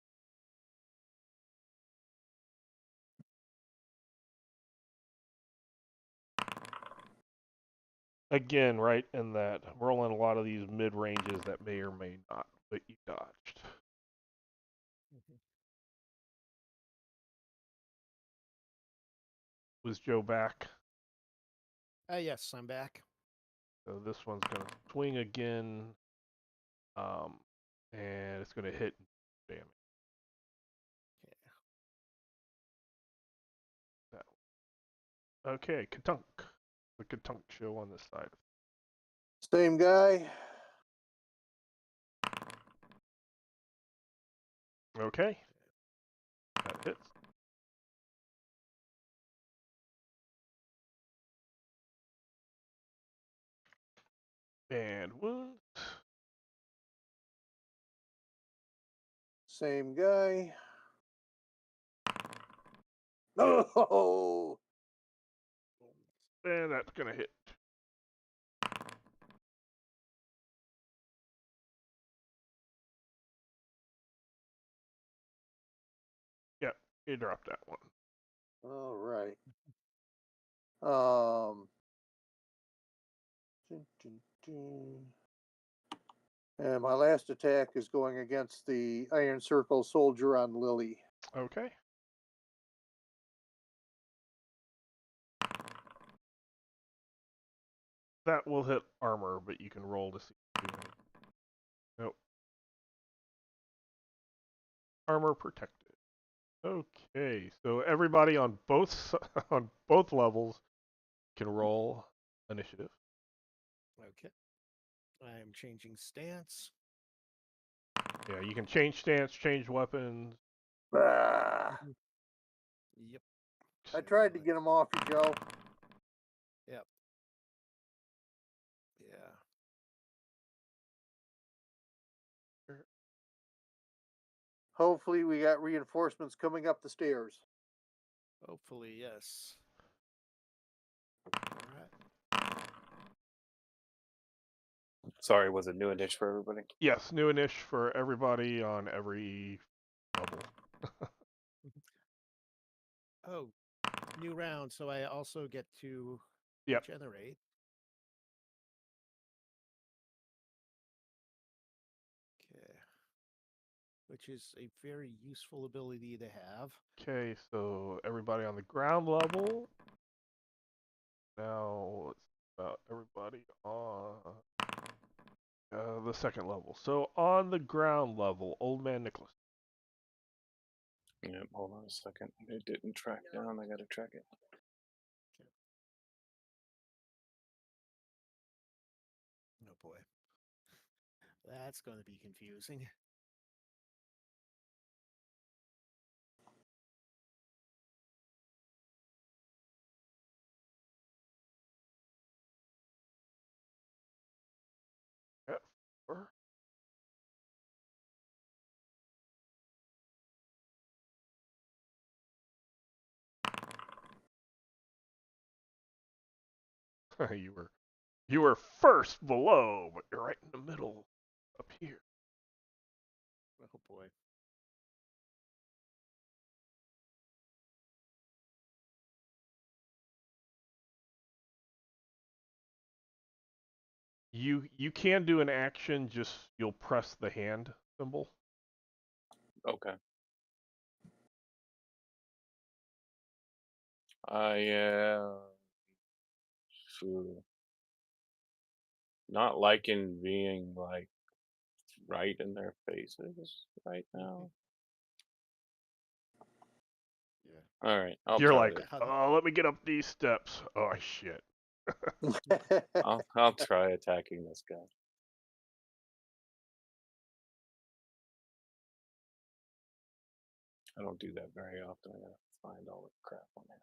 Again, right in that. I'm rolling a lot of these mid ranges that may or may not, but you dodged. Was Joe back? Yes, I'm back. So this one's going to swing again. And it's going to hit damage. That one. Okay, Katunk. The Katunk show on this side. Same guy. Okay. That hits. And wounds. Same guy. No. And that's going to hit. Yep, you dropped that one. All right. And my last attack is going against the Iron Circle soldier on Lily. Okay. That will hit armor, but you can roll to see. Nope. Armor protected. Okay, so everybody on both levels can roll initiative. Okay. I'm changing stance. Yeah, you can change stance, change weapons. Ah, Yep. I tried to get him off you, Joe. Yep. Yeah. Hopefully, we got reinforcements coming up the stairs. Hopefully, yes. All right. Sorry, was it new and niche for everybody? Yes, new inish for everybody on every level. Oh, new round. So I also get to Yep. regenerate. Okay. Which is a very useful ability to have. Okay, so everybody on the ground level. Now let's see about everybody on the second level. So on the ground level, Old Man Nicholas. Yep, hold on a second. It didn't track down. I gotta track it. boy. That's going to be confusing. F4. you were first below, but you're right in the middle up here. Oh boy. You can do an action, just you'll press the hand symbol. Okay. I am not liking being like right in their faces right now. Yeah. All right, I'll You're try like, to. oh, let me get up these steps. Oh shit. I'll try attacking this guy. I don't do that very often. I gotta find all the crap on there.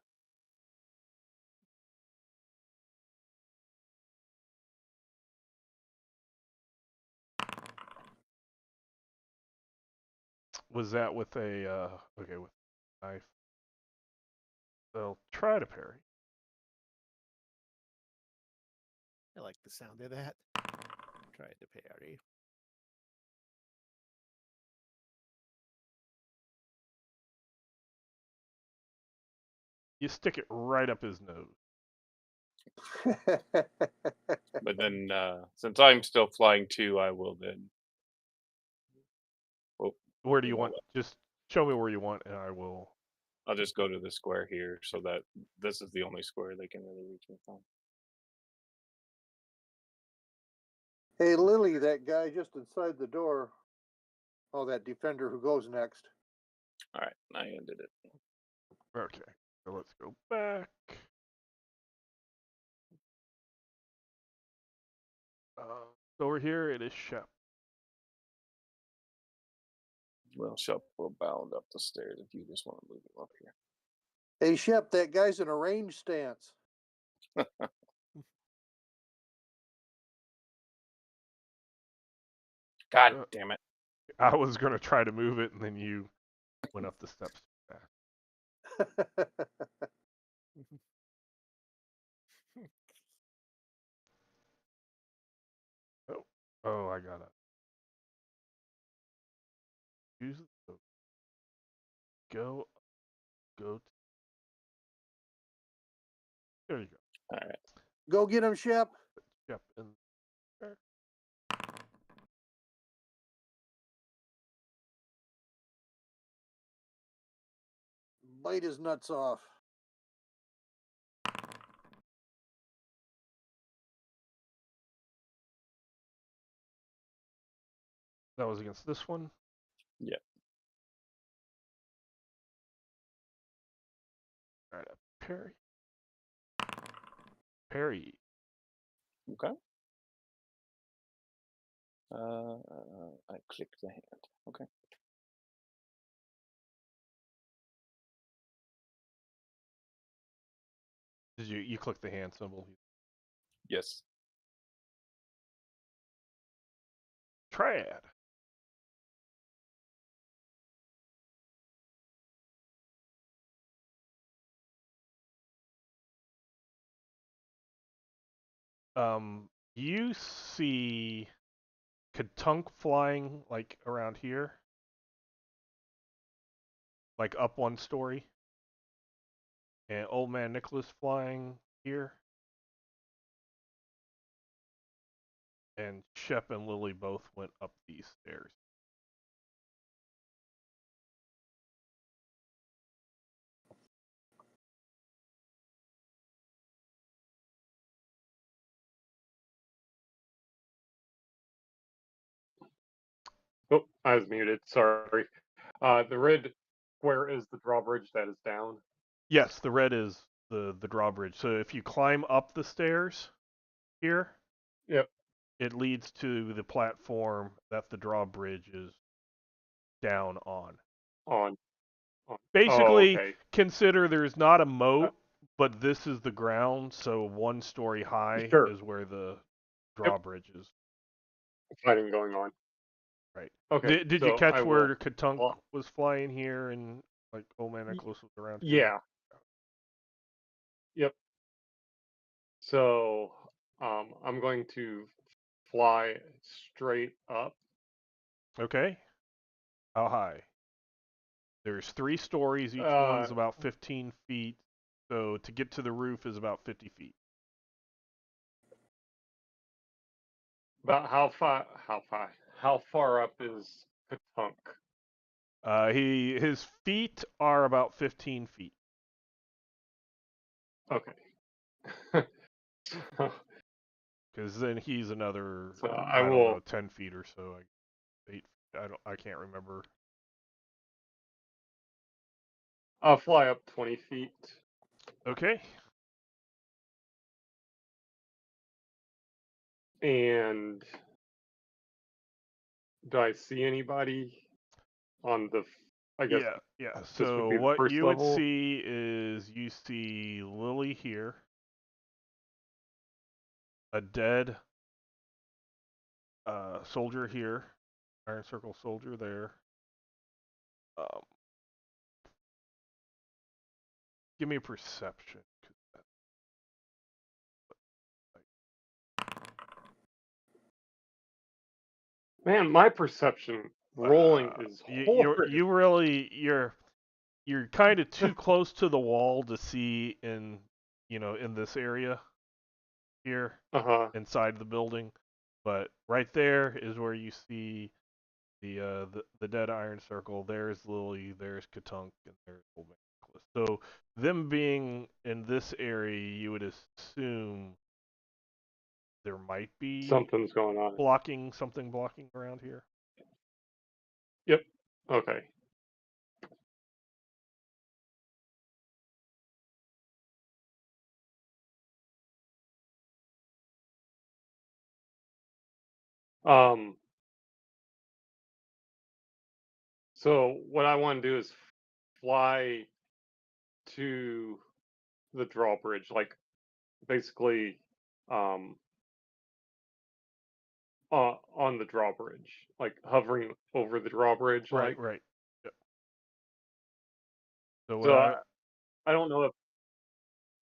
Was that with a okay, with a knife? They'll try to parry. I like the sound of that. Tried to parry. You stick it right up his nose. But then, since I'm still flying too, I will then. Oh, Where do you you know want? what? Just show me where you want, and I will. I'll just go to the square here, so that this is the only square they can really reach me from. Hey, Lily, that guy just inside the door. Oh, that defender who goes next. All right, I ended it. Okay, so let's go back. Over here, it is Shep. Well, Shep will bound up the stairs if you just want to move him up here. Hey, Shep, that guy's in a range stance. God damn it. I was gonna try to move it, and then you went up the steps fast. Oh, I gotta use the go. There you go. All right. Go get him, Shep. Shep in there. Bite his nuts off. That was against this one. Yeah. All right, parry. Parry. Okay. I clicked the hand. Okay. Did you click the hand symbol? Yes. Triad. You see Katunk flying like around here, like up one story, and Old Man Nicholas flying here, and Shep and Lily both went up these stairs. Oh, I was muted. Sorry. The red square is the drawbridge that is down. Yes, the red is the drawbridge. So if you climb up the stairs here, Yep. it leads to the platform that the drawbridge is down on. On. Oh, Basically, okay. consider there's not a moat, but this is the ground, so 1 story high Sure. is where the Yep. drawbridge is. Fighting going on. Right. Okay. Did you so catch I where will. Katunk Well, was flying here and like Old Man Nicholas was around here? yeah. Yep. So I'm going to fly straight up. Okay. How high? There's 3 stories. Each one's Uh, about 15 feet. So to get to the roof is about 50 feet. about how far? How far up is Katunk? His feet are about 15 feet. Okay. Because then he's another, so I don't know, 10 feet or so. 8. I can't remember. I'll fly up 20 feet. Okay. And do I see anybody on the? I guess Yeah. this would So be the what first you would level. see is you see Lily here, a dead soldier here, Iron Circle soldier there. Um, give me a perception. Man, my perception rolling is horrid. You're kind of too close to the wall to see in in this area here Uh-huh. inside the building, but right there is where you see the dead Iron Circle. There's Lily, there's Katunk, and there's Old Man Nicholas. So them being in this area, you would assume there might be Something's going on. something blocking around here. Yep. Okay. Um so what I want to do is fly to the drawbridge, like basically um on the drawbridge, like hovering over the drawbridge, Right, like. right. Yep. So what So I I don't know if,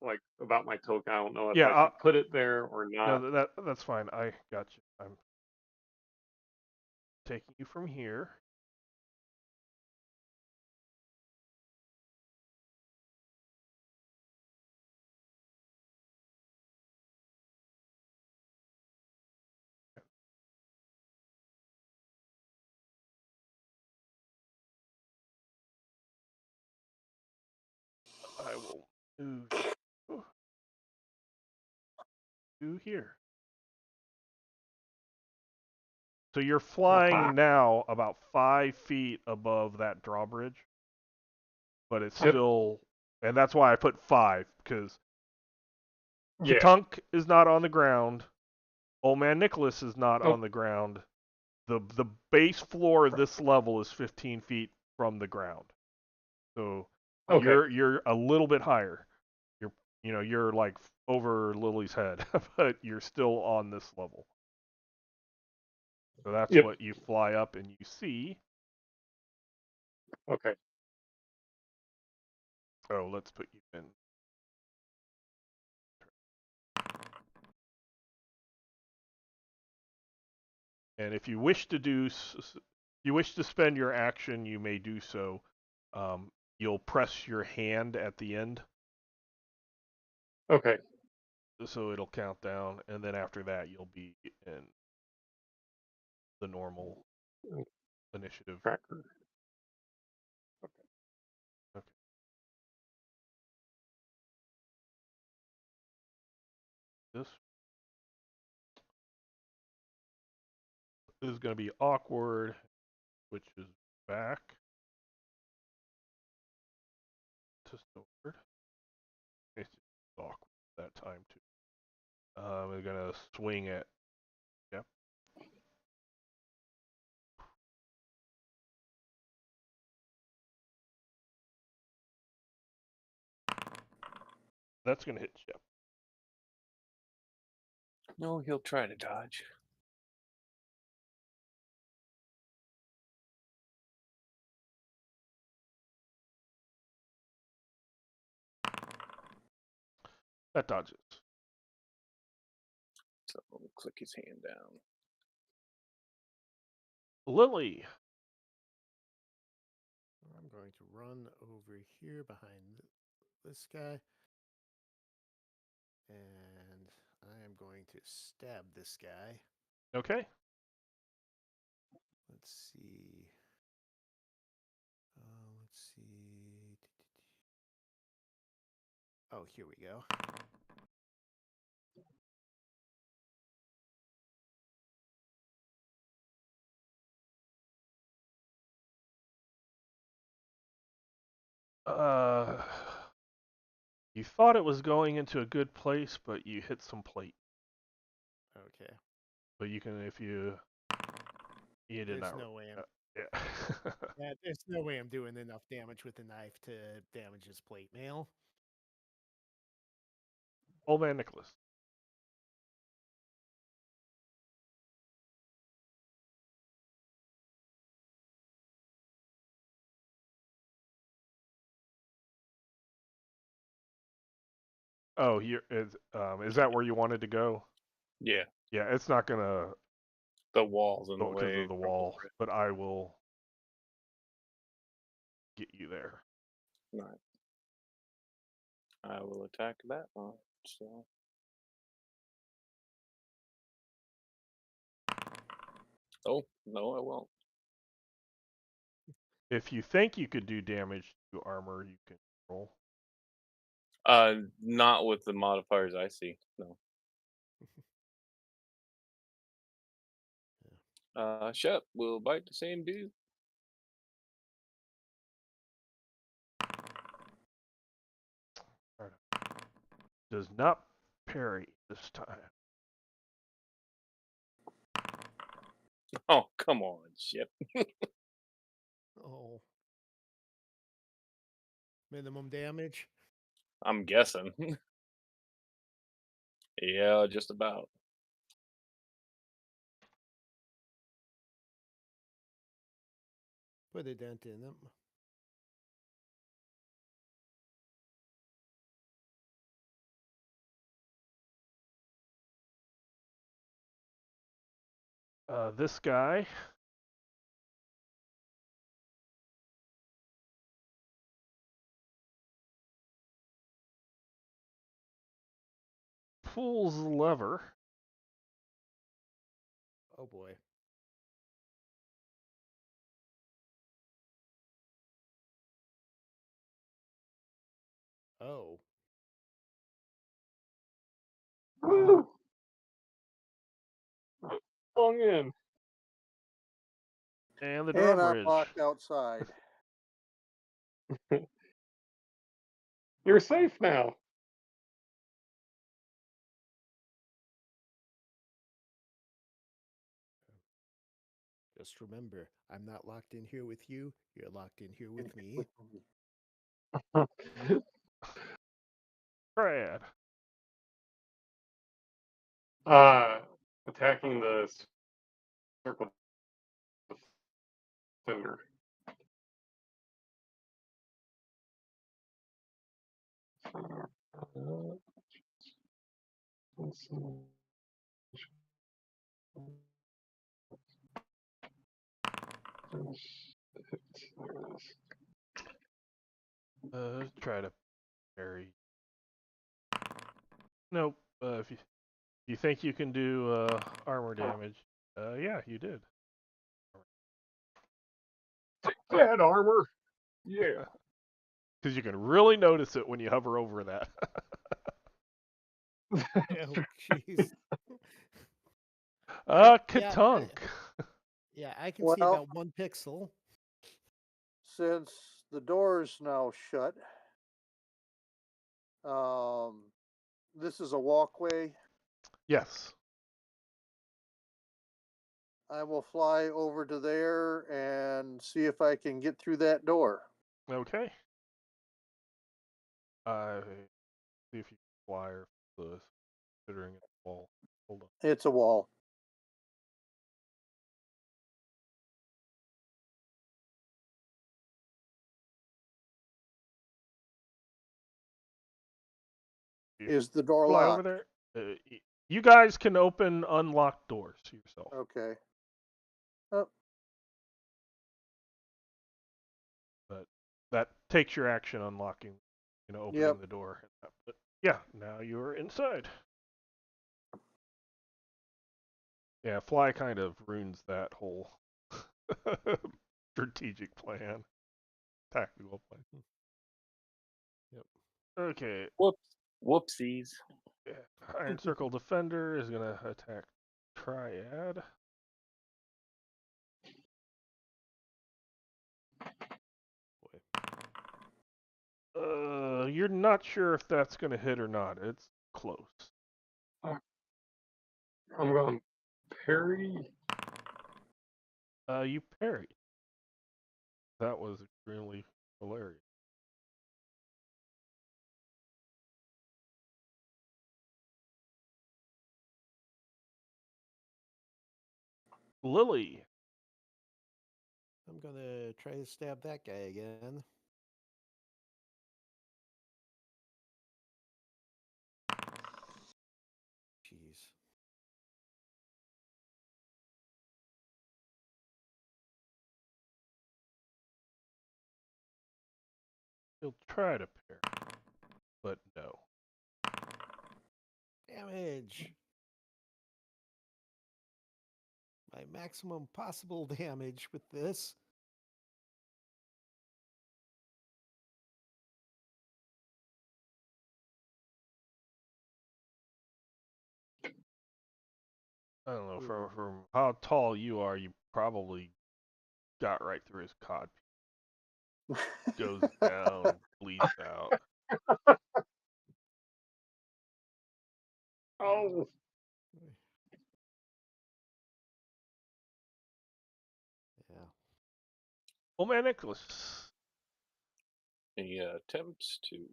like, about my token. I don't know if yeah, I should put it there or not. no, that's fine. I got you. I'm taking you from here. I will move you here. So you're Aha. flying now about 5 feet above that drawbridge, but it's Yep. still, and that's why I put 5 because Yeah. Katunk is not on the ground. Old Man Nicholas is not Nope. on the ground. The base floor of this level is 15 feet from the ground. So Okay. you're a little bit higher. You're like over Lily's head, but you're still on this level. So that's Yep. what you fly up and you see. Okay. Oh, let's put you in. And if you wish to spend your action, you may do so. You'll press your hand at the end, Okay. so it'll count down, and then after that, you'll be in the normal initiative. Tracker. Okay. This is going to be awkward, which is back to sword. It's awkward that time too. We're going to swing it Yep. That's going to hit Shep. No, he'll try to dodge. That dodges. So we'll click his hand down. Lily. I'm going to run over here behind this guy. And I am going to stab this guy. Okay. Let's see. Let's see. Oh, here we go. You thought it was going into a good place, but you hit some plate. Okay. But you can, if you did There's not. no way I'm. Yeah. Yeah, there's no way I'm doing enough damage with the knife to damage his plate mail. Old man Nicholas. Oh, is that where you wanted to go? Yeah, Yeah, it's not gonna the wall's in the go because way of the from wall, rift. but I will get you there. Right. I will attack that one. So oh no, I won't. If you think you could do damage to armor, you can roll. Not with the modifiers I see. No. Shep will bite the same dude. Does not parry this time. Oh, come on, Shep. Oh. Minimum damage. I'm guessing. Yeah, just about. Put a dent in him. This guy pulls the lever. Oh boy. Oh. Woo! Flung in. And the And I'm drawbridge. locked outside. You're safe now. Just remember, I'm not locked in here with you. You're locked in here with me. Brad. Attacking the circle defender. Let's see. Try to parry. Nope. If you think you can do armor damage, yeah, you did. That armor. Yeah. Because you can really notice it when you hover over that. Oh, jeez. Katunk. Yeah, I can see Well, about 1 pixel. since the door is now shut, this is a walkway. Yes. I will fly over to there and see if I can get through that door. Okay. See if you can fly or the considering it's a wall. Hold on. It's a wall. Is the door Fly locked? over there. You guys can open unlocked doors yourself. Okay. Oh, But that takes your action unlocking, opening Yep. the door. But yeah, now you're inside. Yeah, fly kind of ruins that whole strategic plan, tactical plan. Yep. Okay. Whoopsies. Yeah. Iron Circle Defender is gonna attack Triad. You're not sure if that's gonna hit or not. It's close. I'm going parry. You parried. That was extremely hilarious. Lily. I'm gonna try to stab that guy again. Jeez. He'll try to parry, but no. Damage. My maximum possible damage with this. I don't know. From how tall you are, you probably got right through his cod. Goes down, bleeds out. Oh, Yeah. Oh man, Nicholas. He attempts to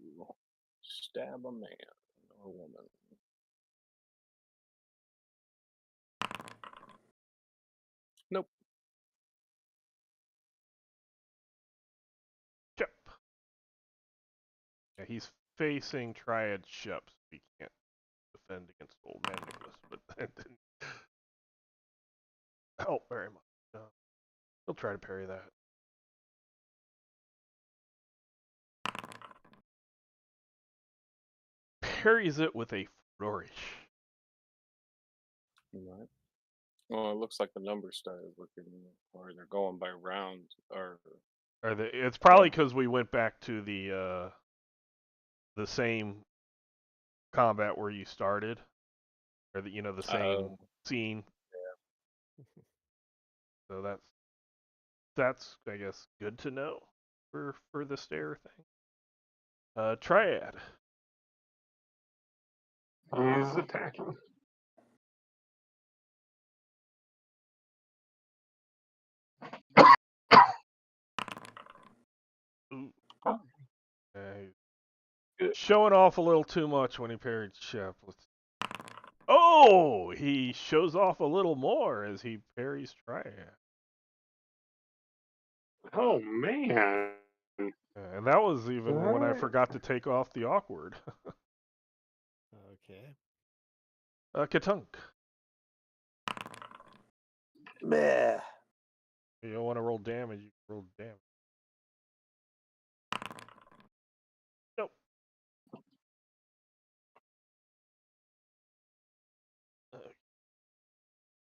stab a man or woman. Nope. Shep. Yeah, he's facing Triad Shep, so he can't defend against old man Nicholas, but that didn't help very much. He'll try to parry that. Parries it with a flourish. Right. Well, it looks like the numbers started working, or they're going by round, or It's probably because we went back to the same combat where you started, or the same scene. So that's I guess good to know for the stair thing. Triad. he's attacking. Ooh. Oh. Showing off a little too much when he parried Shep. Oh, he shows off a little more as he parries Triad. Oh man. And that was even when I Alright. forgot to take off the awkward. Okay. Katunk. Meh. You don't want to roll damage, you can roll damage. Nope.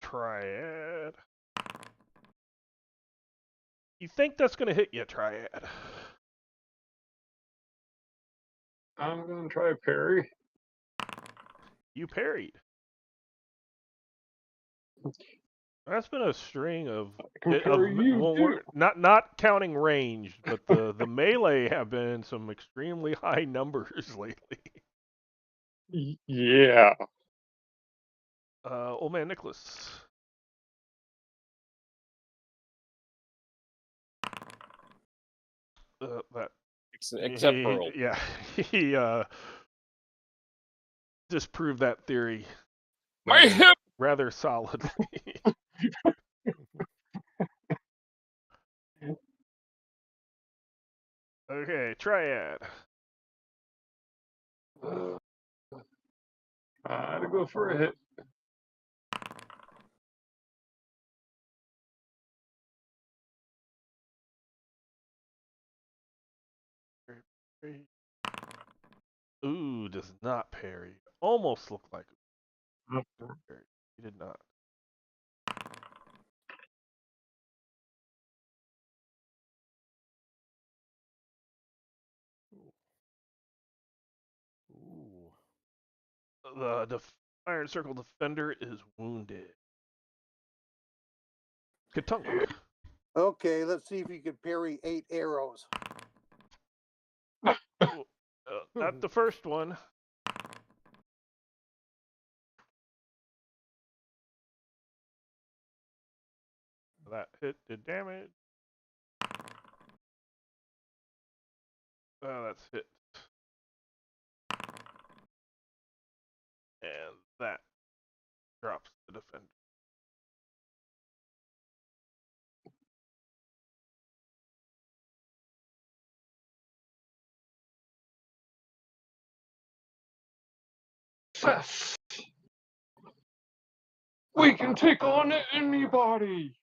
Triad. You think that's going to hit you, Triad? I'm gonna try parry. You parried. That's been a string of You too. not counting ranged, but the melee have been some extremely high numbers lately. Yeah. Old man Nicholas. that Except Pearl. yeah, he disproved that theory My hip! rather solidly. Okay, Triad. To go for a hit. Ooh, does not parry. Almost looked like it parried. He did not. Ooh. The Iron Circle defender is wounded. Katunk. Okay, let's see if you can parry 8 arrows. Not the first one. That hit did damage. That's hit. And that drops the defender. Success. We can take on anybody.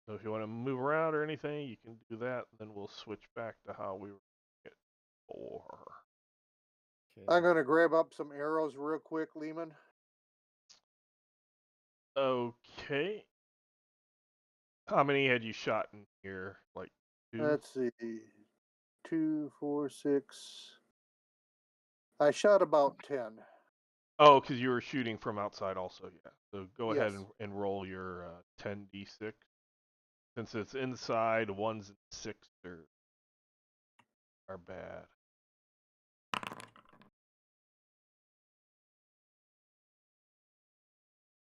So if you want to move around or anything, you can do that. Then we'll switch back to how we were before. Okay. I'm going to grab up some arrows real quick, Lehman. Okay. How many had you shot in here? Like 2? Let's see. 2, 4, 6. I shot about 10. Oh, because you were shooting from outside also, yeah. So go ahead Yes. and roll your 10d6. Since it's inside, 1s and 6s are bad.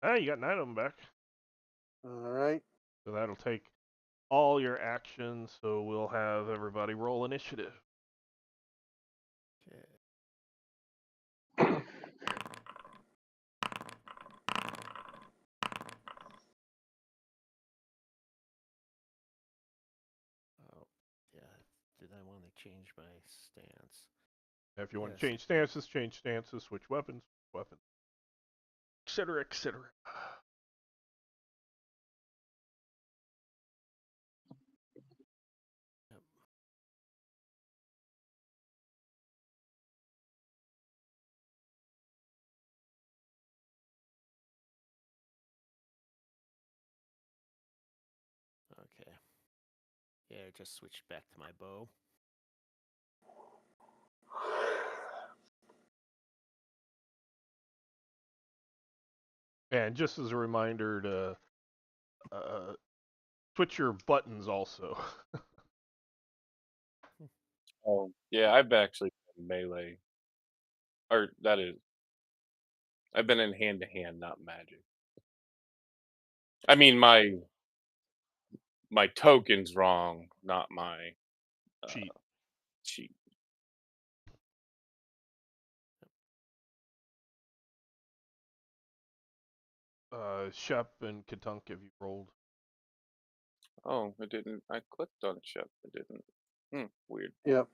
Ah, you got 9 of them back. All right. So that'll take all your actions. So we'll have everybody roll initiative. Okay. Oh, yeah. Did I want to change my stance? If you want to Yes. change stances, switch weapons, etc., etc. Yep. Okay. Yeah, I just switched back to my bow. And just as a reminder to switch your buttons also. Oh, yeah, I've actually been melee. Or that is, I've been in hand to hand, not magic. I mean, my token's wrong, not my Cheat. cheat. Shep and Katunk, have you rolled? Oh, it didn't. I clicked on Shep. It didn't. Weird. Yep.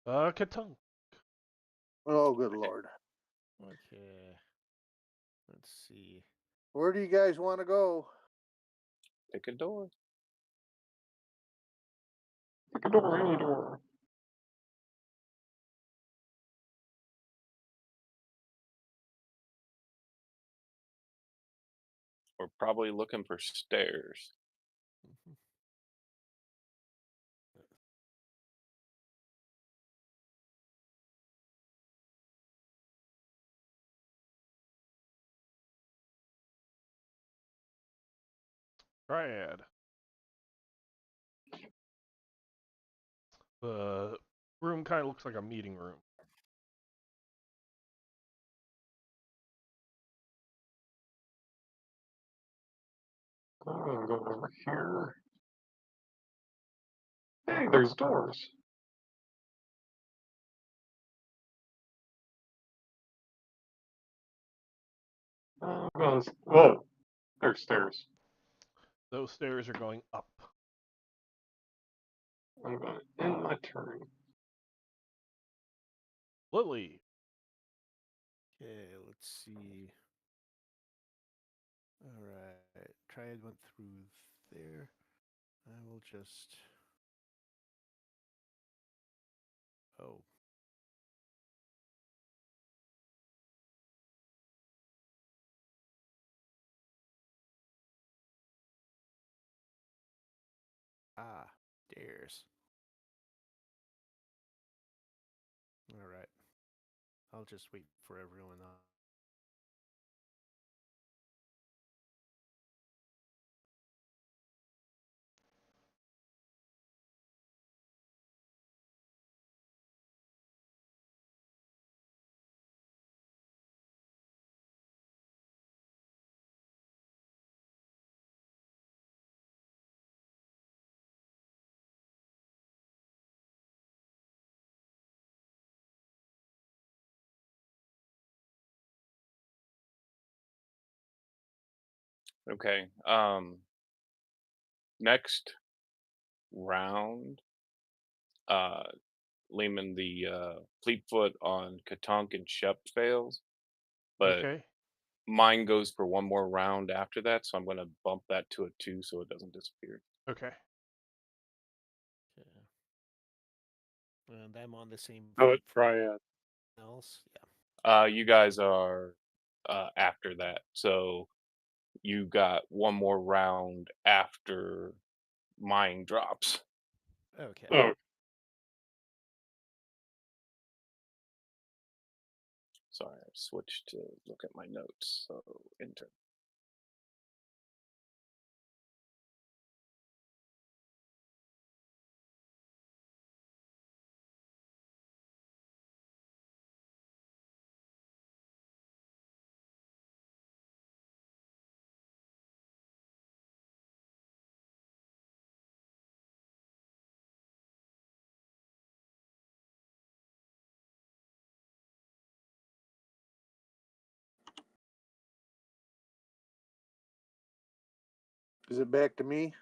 Katunk. Oh, good Lord. Okay. Let's see. Where do you guys want to go? Pick a door. Pick a door, any door. We're probably looking for stairs. Mhm. Triad. The room kind of looks like a meeting room. I'm gonna go over here. Hey, there's doors. Whoa, there's stairs. Those stairs are going up. I'm going to end my turn. Lily. Okay, let's see. All right, Triad went through there. I will just. Oh. Ah, stairs. All right. I'll just wait for everyone on. Okay. Next round, uh, Lehman the Fleetfoot on Katunk and Shep fails, but Okay. mine goes for one more round after that, so I'm going to bump that to a 2 so it doesn't disappear. Okay. Okay. And I'm on the same Oh, fleet Triad. else. Yeah. You guys are after that, so you got one more round after mine drops. Okay. Oh, Sorry, I switched to look at my notes. So enter. Is it back to me?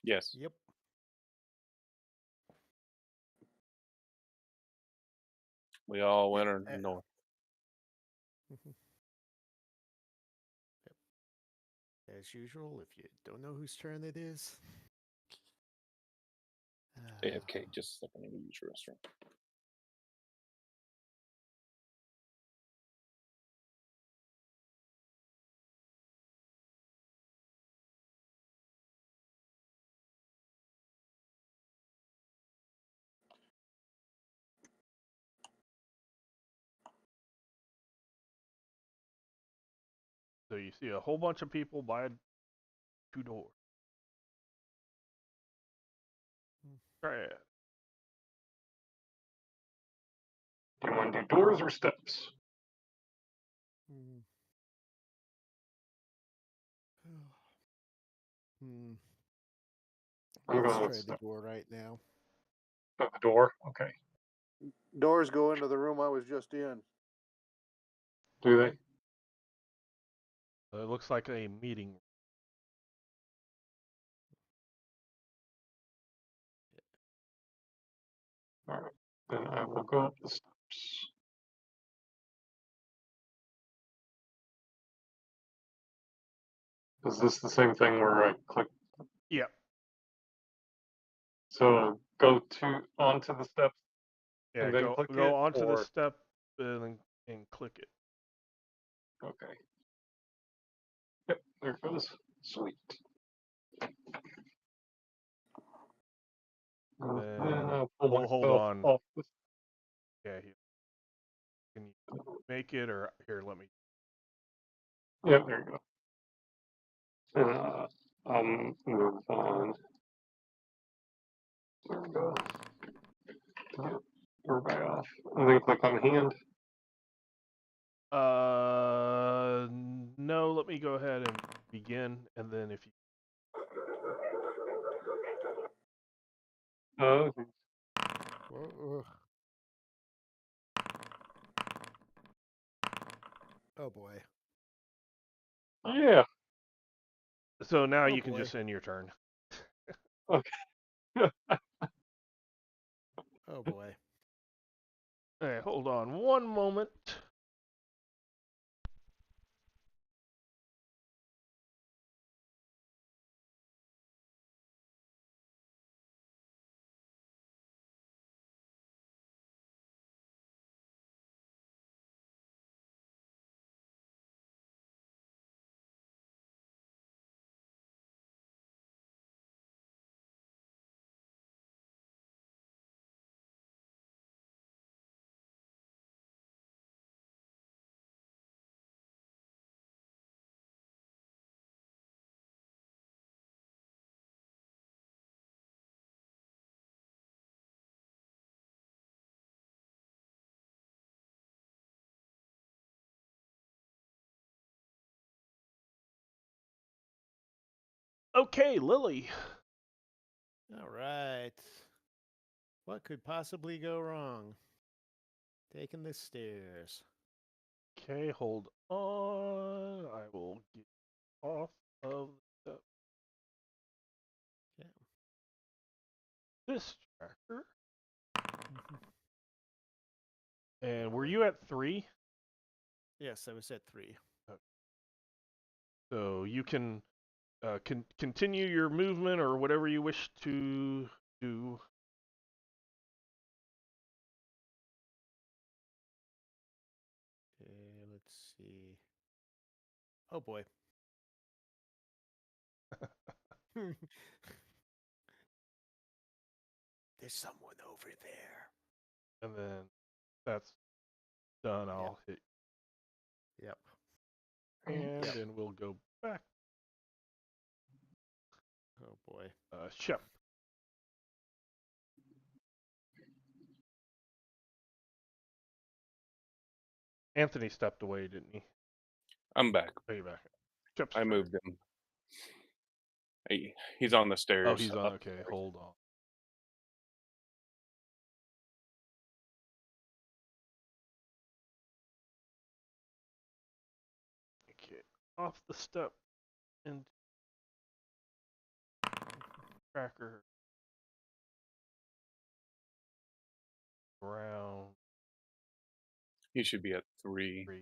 Yes. Yep. We all went north. As usual, if you don't know whose turn it is. AFK, just a second, let me use your restroom. So you see a whole bunch of people by 2 doors. Triad. do you want to do doors or steps? Hmm. Hmm. I'm Let's going with try the steps. door right now. Oh, the door? Okay. Doors go into the room I was just in. Do they? It looks like a meeting. All right. Then I will go up the steps. Is this the same thing where I click? Yeah. So go onto the steps Yeah. and then Go click go it, onto the or step and click it. okay. Yep, there it goes. Sweet. And then And I'll pull we'll hold myself on. off the. Yeah. Can you make it or here? Let me. Yep, there you go. I'll move on. There we go. Everybody off. And then click on hand. No. Let me go ahead and begin, and then if you. Oh, Whoa, oh boy. yeah. So now Oh, you can boy. just end your turn. Okay. Oh boy. Hey, hold on one moment. Okay, Lily. All right. What could possibly go wrong? Taking the stairs. Okay, hold on. I will get off of the, Okay. this tracker. And were you at 3? Yes, I was at 3. So you can continue your movement or whatever you wish to do. Okay, let's see. Oh boy. There's someone over there. And then that's done. I'll hit Yep. hand Yep. and we'll go back. Oh boy. Shep. Anthony stepped away, didn't he? I'm back. Oh, you're back. Shep's I turn. moved him. He's on the stairs. Oh, he's on. Okay, upstairs. hold on. Okay, off the step into tracker round He should be at 3. 3.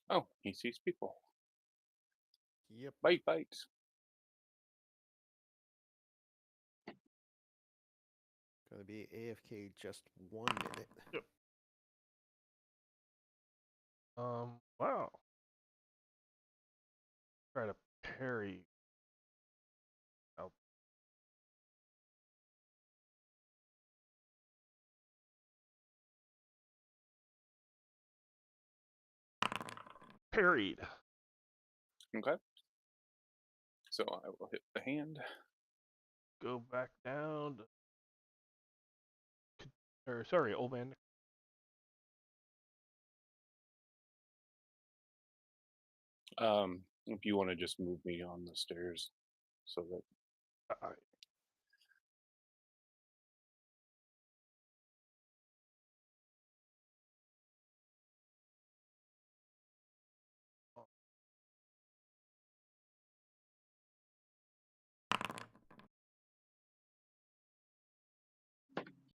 Oh, he sees people. Yep. Bite. Gonna be AFK just 1 minute. Yep. Wow. Try to parry. Out. Parried. Okay. So I will hit the hand. Go back down. Or sorry, old man. If you want to just move me on the stairs, so that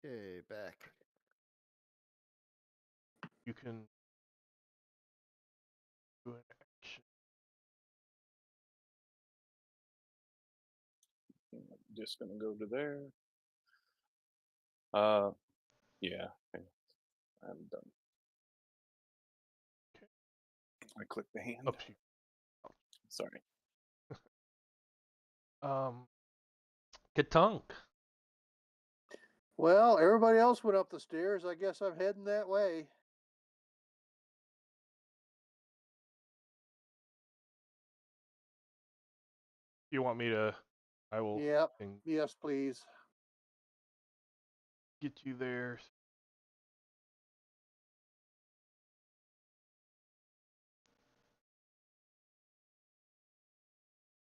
Okay, back. you can do an action. I'm just gonna go to there. Yeah, I'm done. Okay. I click the hand. Up to you. Sorry. Katunk. Well, everybody else went up the stairs. I guess I'm heading that way. You want me to? I will. Yep. Yes, please. Get you there.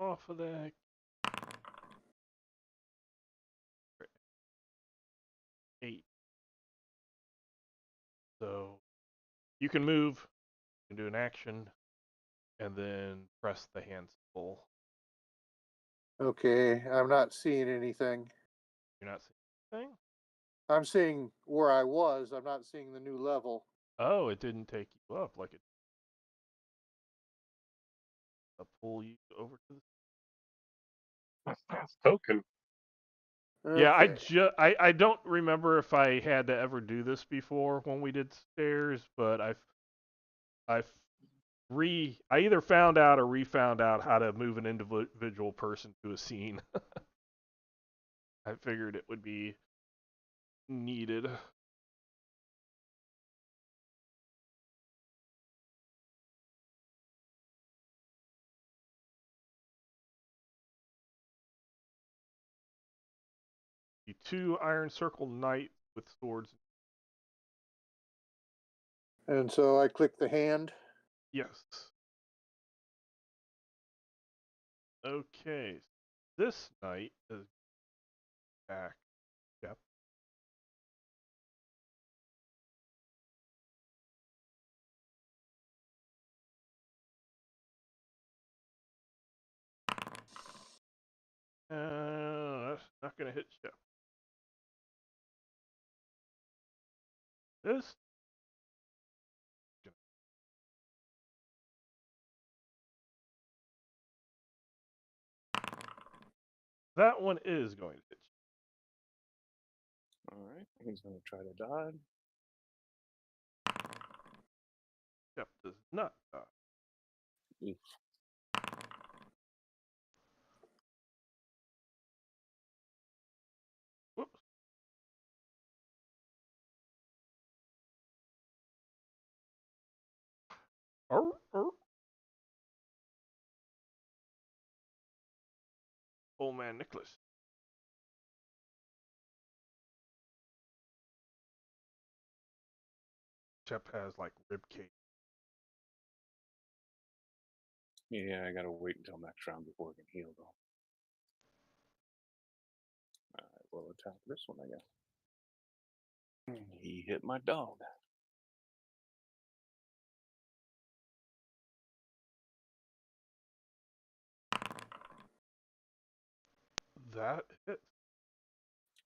off of that. 8. So you can move, you can do an action, and then press the hand symbol. Okay, I'm not seeing anything. You're not seeing anything? I'm seeing where I was. I'm not seeing the new level. Oh, it didn't take you up like it. I'll pull you over to the. That's fast token. Yeah, Okay. I don't remember if I had to ever do this before when we did stairs, but I've I either found out or refound out how to move an individual person to a scene. I figured it would be needed. The 2 Iron Circle Knights with swords. And so I click the hand. Yes. Okay. This knight is back. Yep. That's not going to hit Shep. This. That one is going to hit Shep. All right, he's going to try to dodge. Shep does not die. Oof. Whoops. Old man Nicholas. Shep has like rib cage. Yeah, I got to wait until next round before I can heal, though. I will attack this one, I guess. He hit my dog. That hits.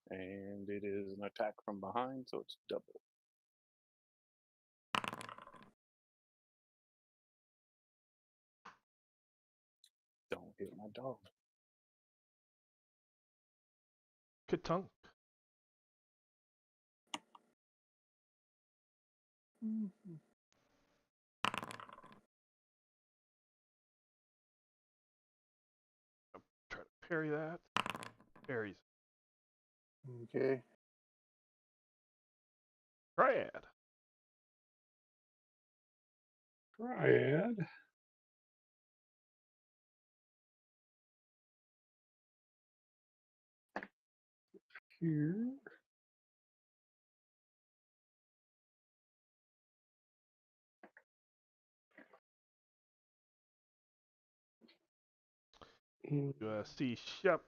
And it is an attack from behind, so it's double. Don't hit my dog. Katunk. Try to parry that. Parries. Okay. Triad. Triad. Here. You see Shep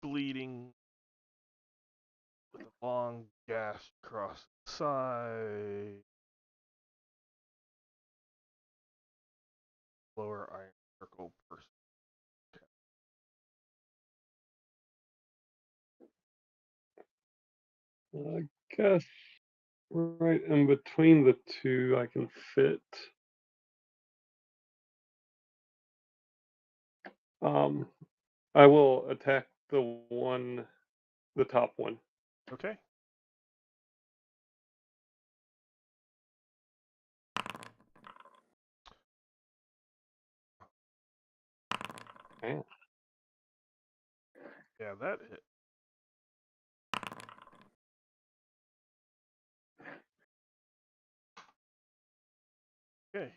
bleeding with a long gash across the side. Lower iron circle person. I guess right in between the two, I can fit. I will attack the top one. Okay. Man. Yeah, that hit. Okay.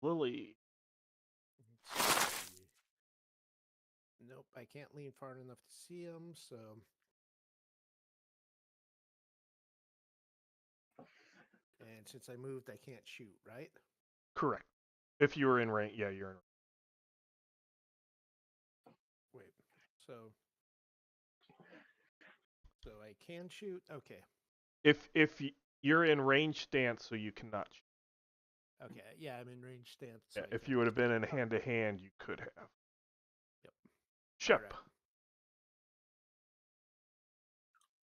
Lily. Nope, I can't lean far enough to see him, so. And since I moved, I can't shoot, right? Correct. If you were in range, yeah, you're in. Wait. So I can shoot. Okay. If you're in range stance, so you cannot. Okay. Yeah, I'm in range stance. Yeah, So I if can't. you would have been in hand to hand, you could have. Yep. Shep. Alright.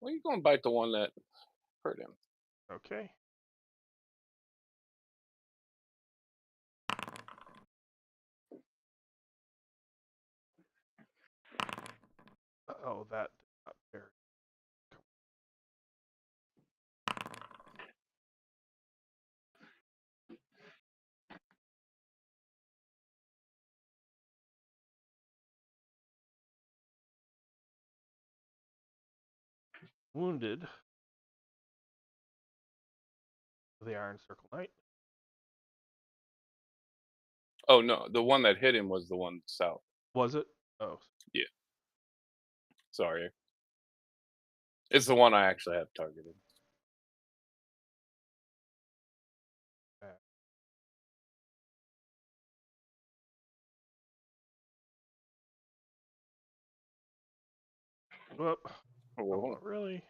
Well, you going to bite the one that hurt him. Okay. Oh, that did not parry. Wounded. The Iron Circle Knight. Oh no, the one that hit him was the one south. Was it? Oh. Yeah. Sorry. It's the one I actually have targeted. Well, Whoa. not really.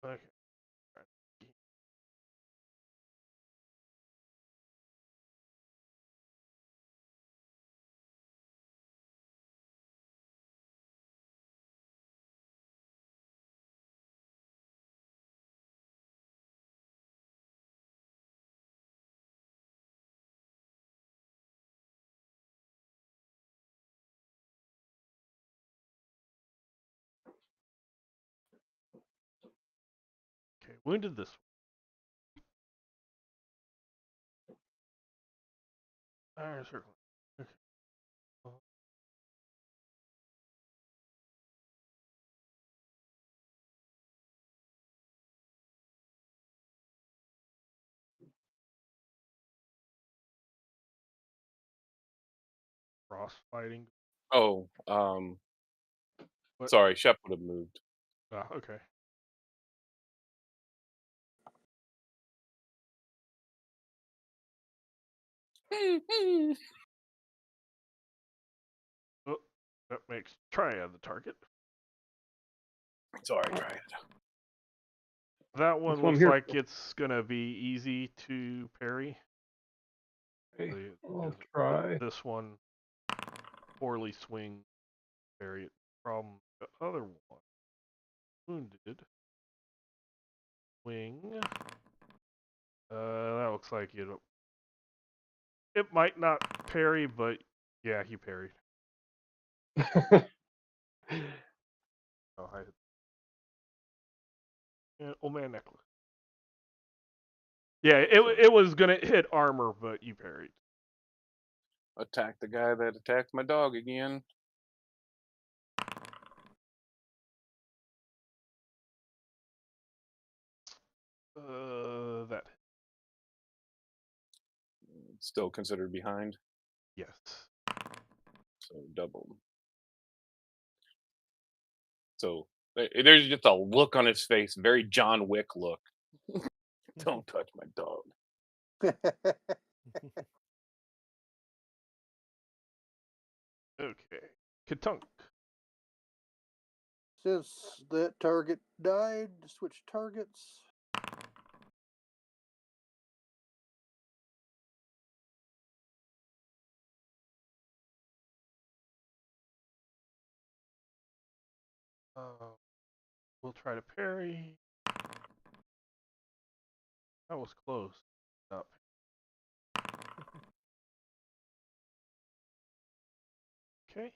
Okay. Okay, wounded this one. Iron Circle. Okay. Cross fighting. Oh, What? sorry, Shep would have moved. Ah, okay. Oh, that makes Triad the target. Sorry, try it. That one That's what I'm looks here like for. it's gonna be easy to parry. Okay, I'll try. This one poorly swing parry it. Problem the other one. Wounded. Wing. That looks like it might not parry, but yeah, he parried. Oh, old man necklace. Yeah, it was gonna hit armor, but you parried. Attack the guy that attacked my dog again. That Still considered behind, yes. so double. So there's just a look on his face, very John Wick look. Don't touch my dog. Okay. Katunk. Since that target died, switch targets. We'll try to parry. That was close. Up. Okay.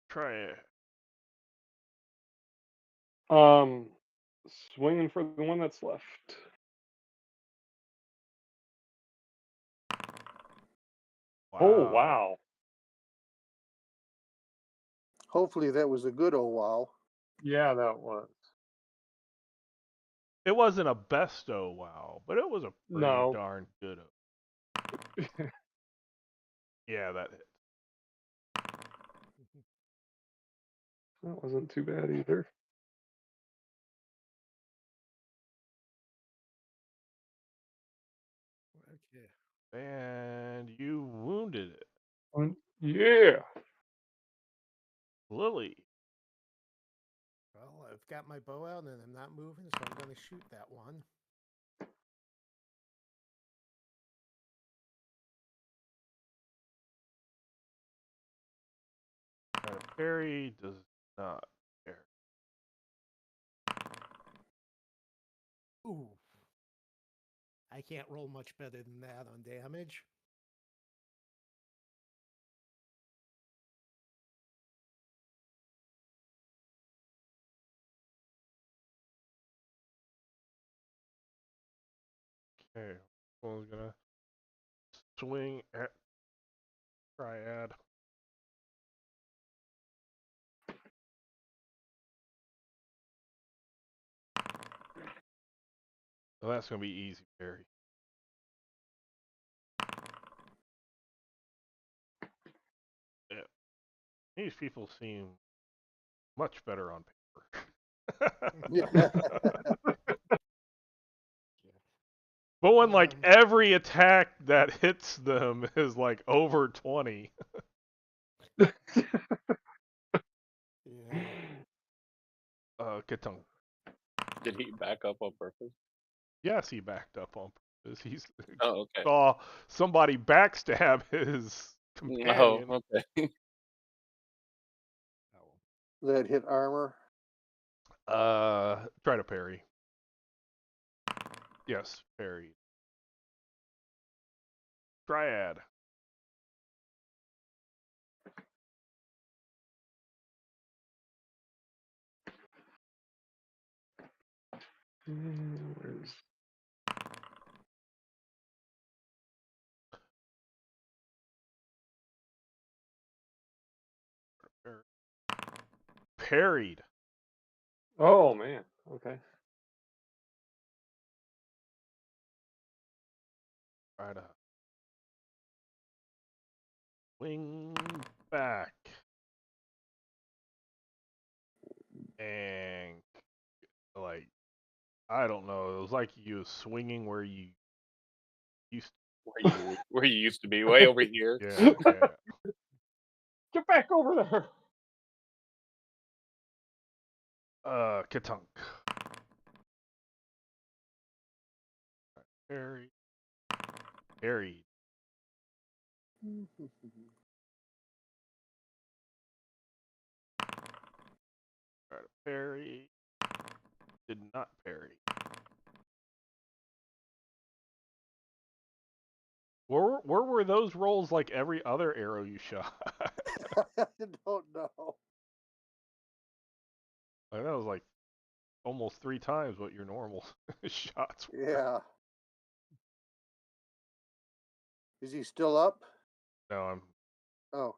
Try it. Swinging for the one that's left. Wow. Oh, wow. Hopefully that was a good oh wow. Yeah, that was. It wasn't a besto wow, but it was a pretty No. darn good. Yeah, that hit. That wasn't too bad either. Okay. And you wounded it. Yeah. Lily. Well, I've got my bow out and I'm not moving, so I'm going to shoot that one. Parry does not parry. Ooh. I can't roll much better than that on damage. Okay. One's gonna swing at Triad. So that's gonna be easy parry. Yeah. These people seem much better on paper. Yeah. But when like Um, every attack that hits them is like over 20. Yeah. Katung. Did he back up on purpose? Yes, he backed up on purpose. He Oh, okay. saw somebody backstab his Oh, companion. okay. That hit armor. Try to parry. Yes, parry. Triad. Where's Parried. Oh man. Okay. Try to wing back. And like I don't know. It was like you was swinging where you used. Where you used to be, way over here. Yeah, yeah. Get back over there. Katunk. Parry. Parried. Try to parry. Did not parry. Where were those rolls like every other arrow you shot? I don't know. Like, that was like almost 3 times what your normal shots were. Yeah. Is he still up? No, I'm Oh.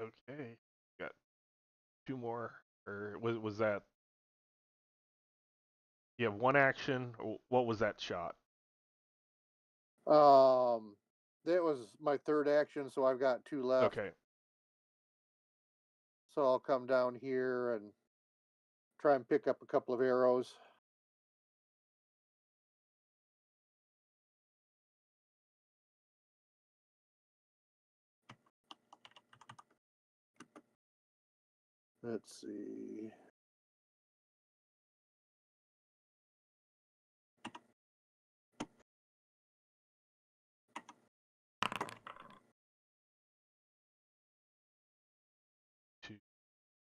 okay. Got 2 more, or was that? You have 1 action. What was that shot? That was my third action, so I've got 2 left. Okay. So I'll come down here and try and pick up a couple of arrows. Let's see.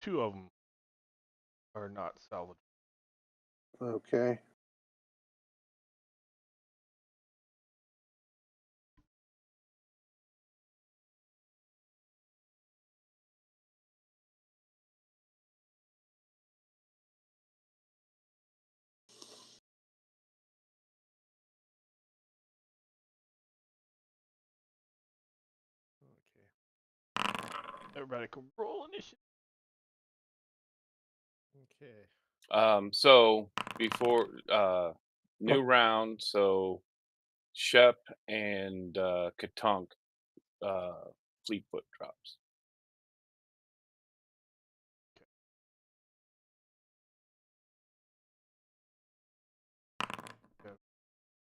Two of them are not salvageable. Okay. Okay. Everybody can roll initiative. Okay. So before new round, so Shep and Katunk, Fleetfoot drops.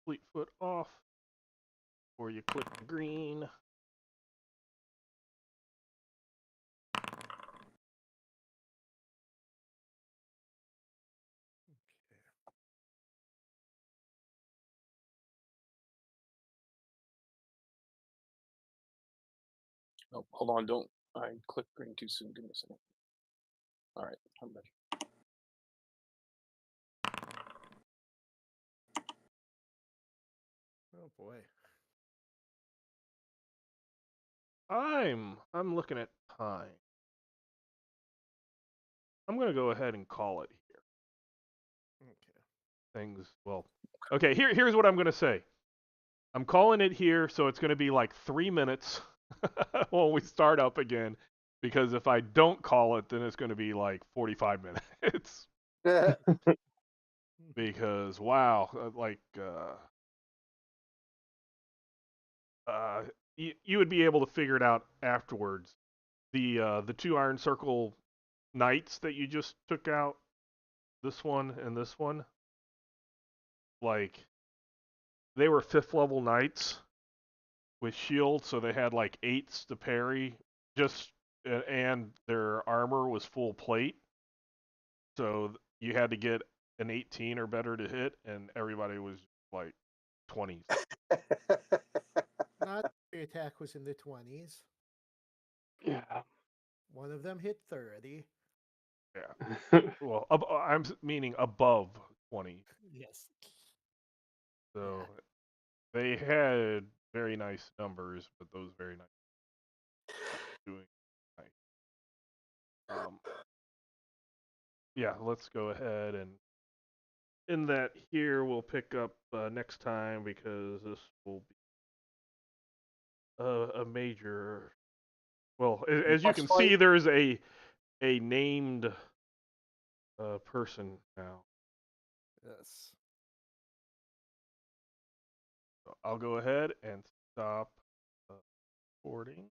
Fleetfoot off. Or you click the green. Oh, hold on, don't I click green too soon? Give me a second. All right, I'm ready. Oh boy. I'm looking at time. I'm gonna go ahead and call it here. Okay. Okay, here's what I'm gonna say. I'm calling it here, so it's gonna be like 3 minutes when we start up again. Because if I don't call it, then it's gonna be like 45 minutes. Because wow, you would be able to figure it out afterwards. The two Iron Circle knights that you just took out, this one and this one, like they were 5th level knights with shields, so they had like 8s to parry, and their armor was full plate, so you had to get an 18 or better to hit, and everybody was like 20s. Not every attack was in the 20s. Yeah. One of them hit 30. Yeah. Well, I'm meaning above 20. Yes. So they had very nice numbers, but those very nice doing nice. Yeah, let's go ahead and in that here we'll pick up next time because this will be a major. Well, as you Boss can fight. see, there's a named person now. Yes. So I'll go ahead and stop recording.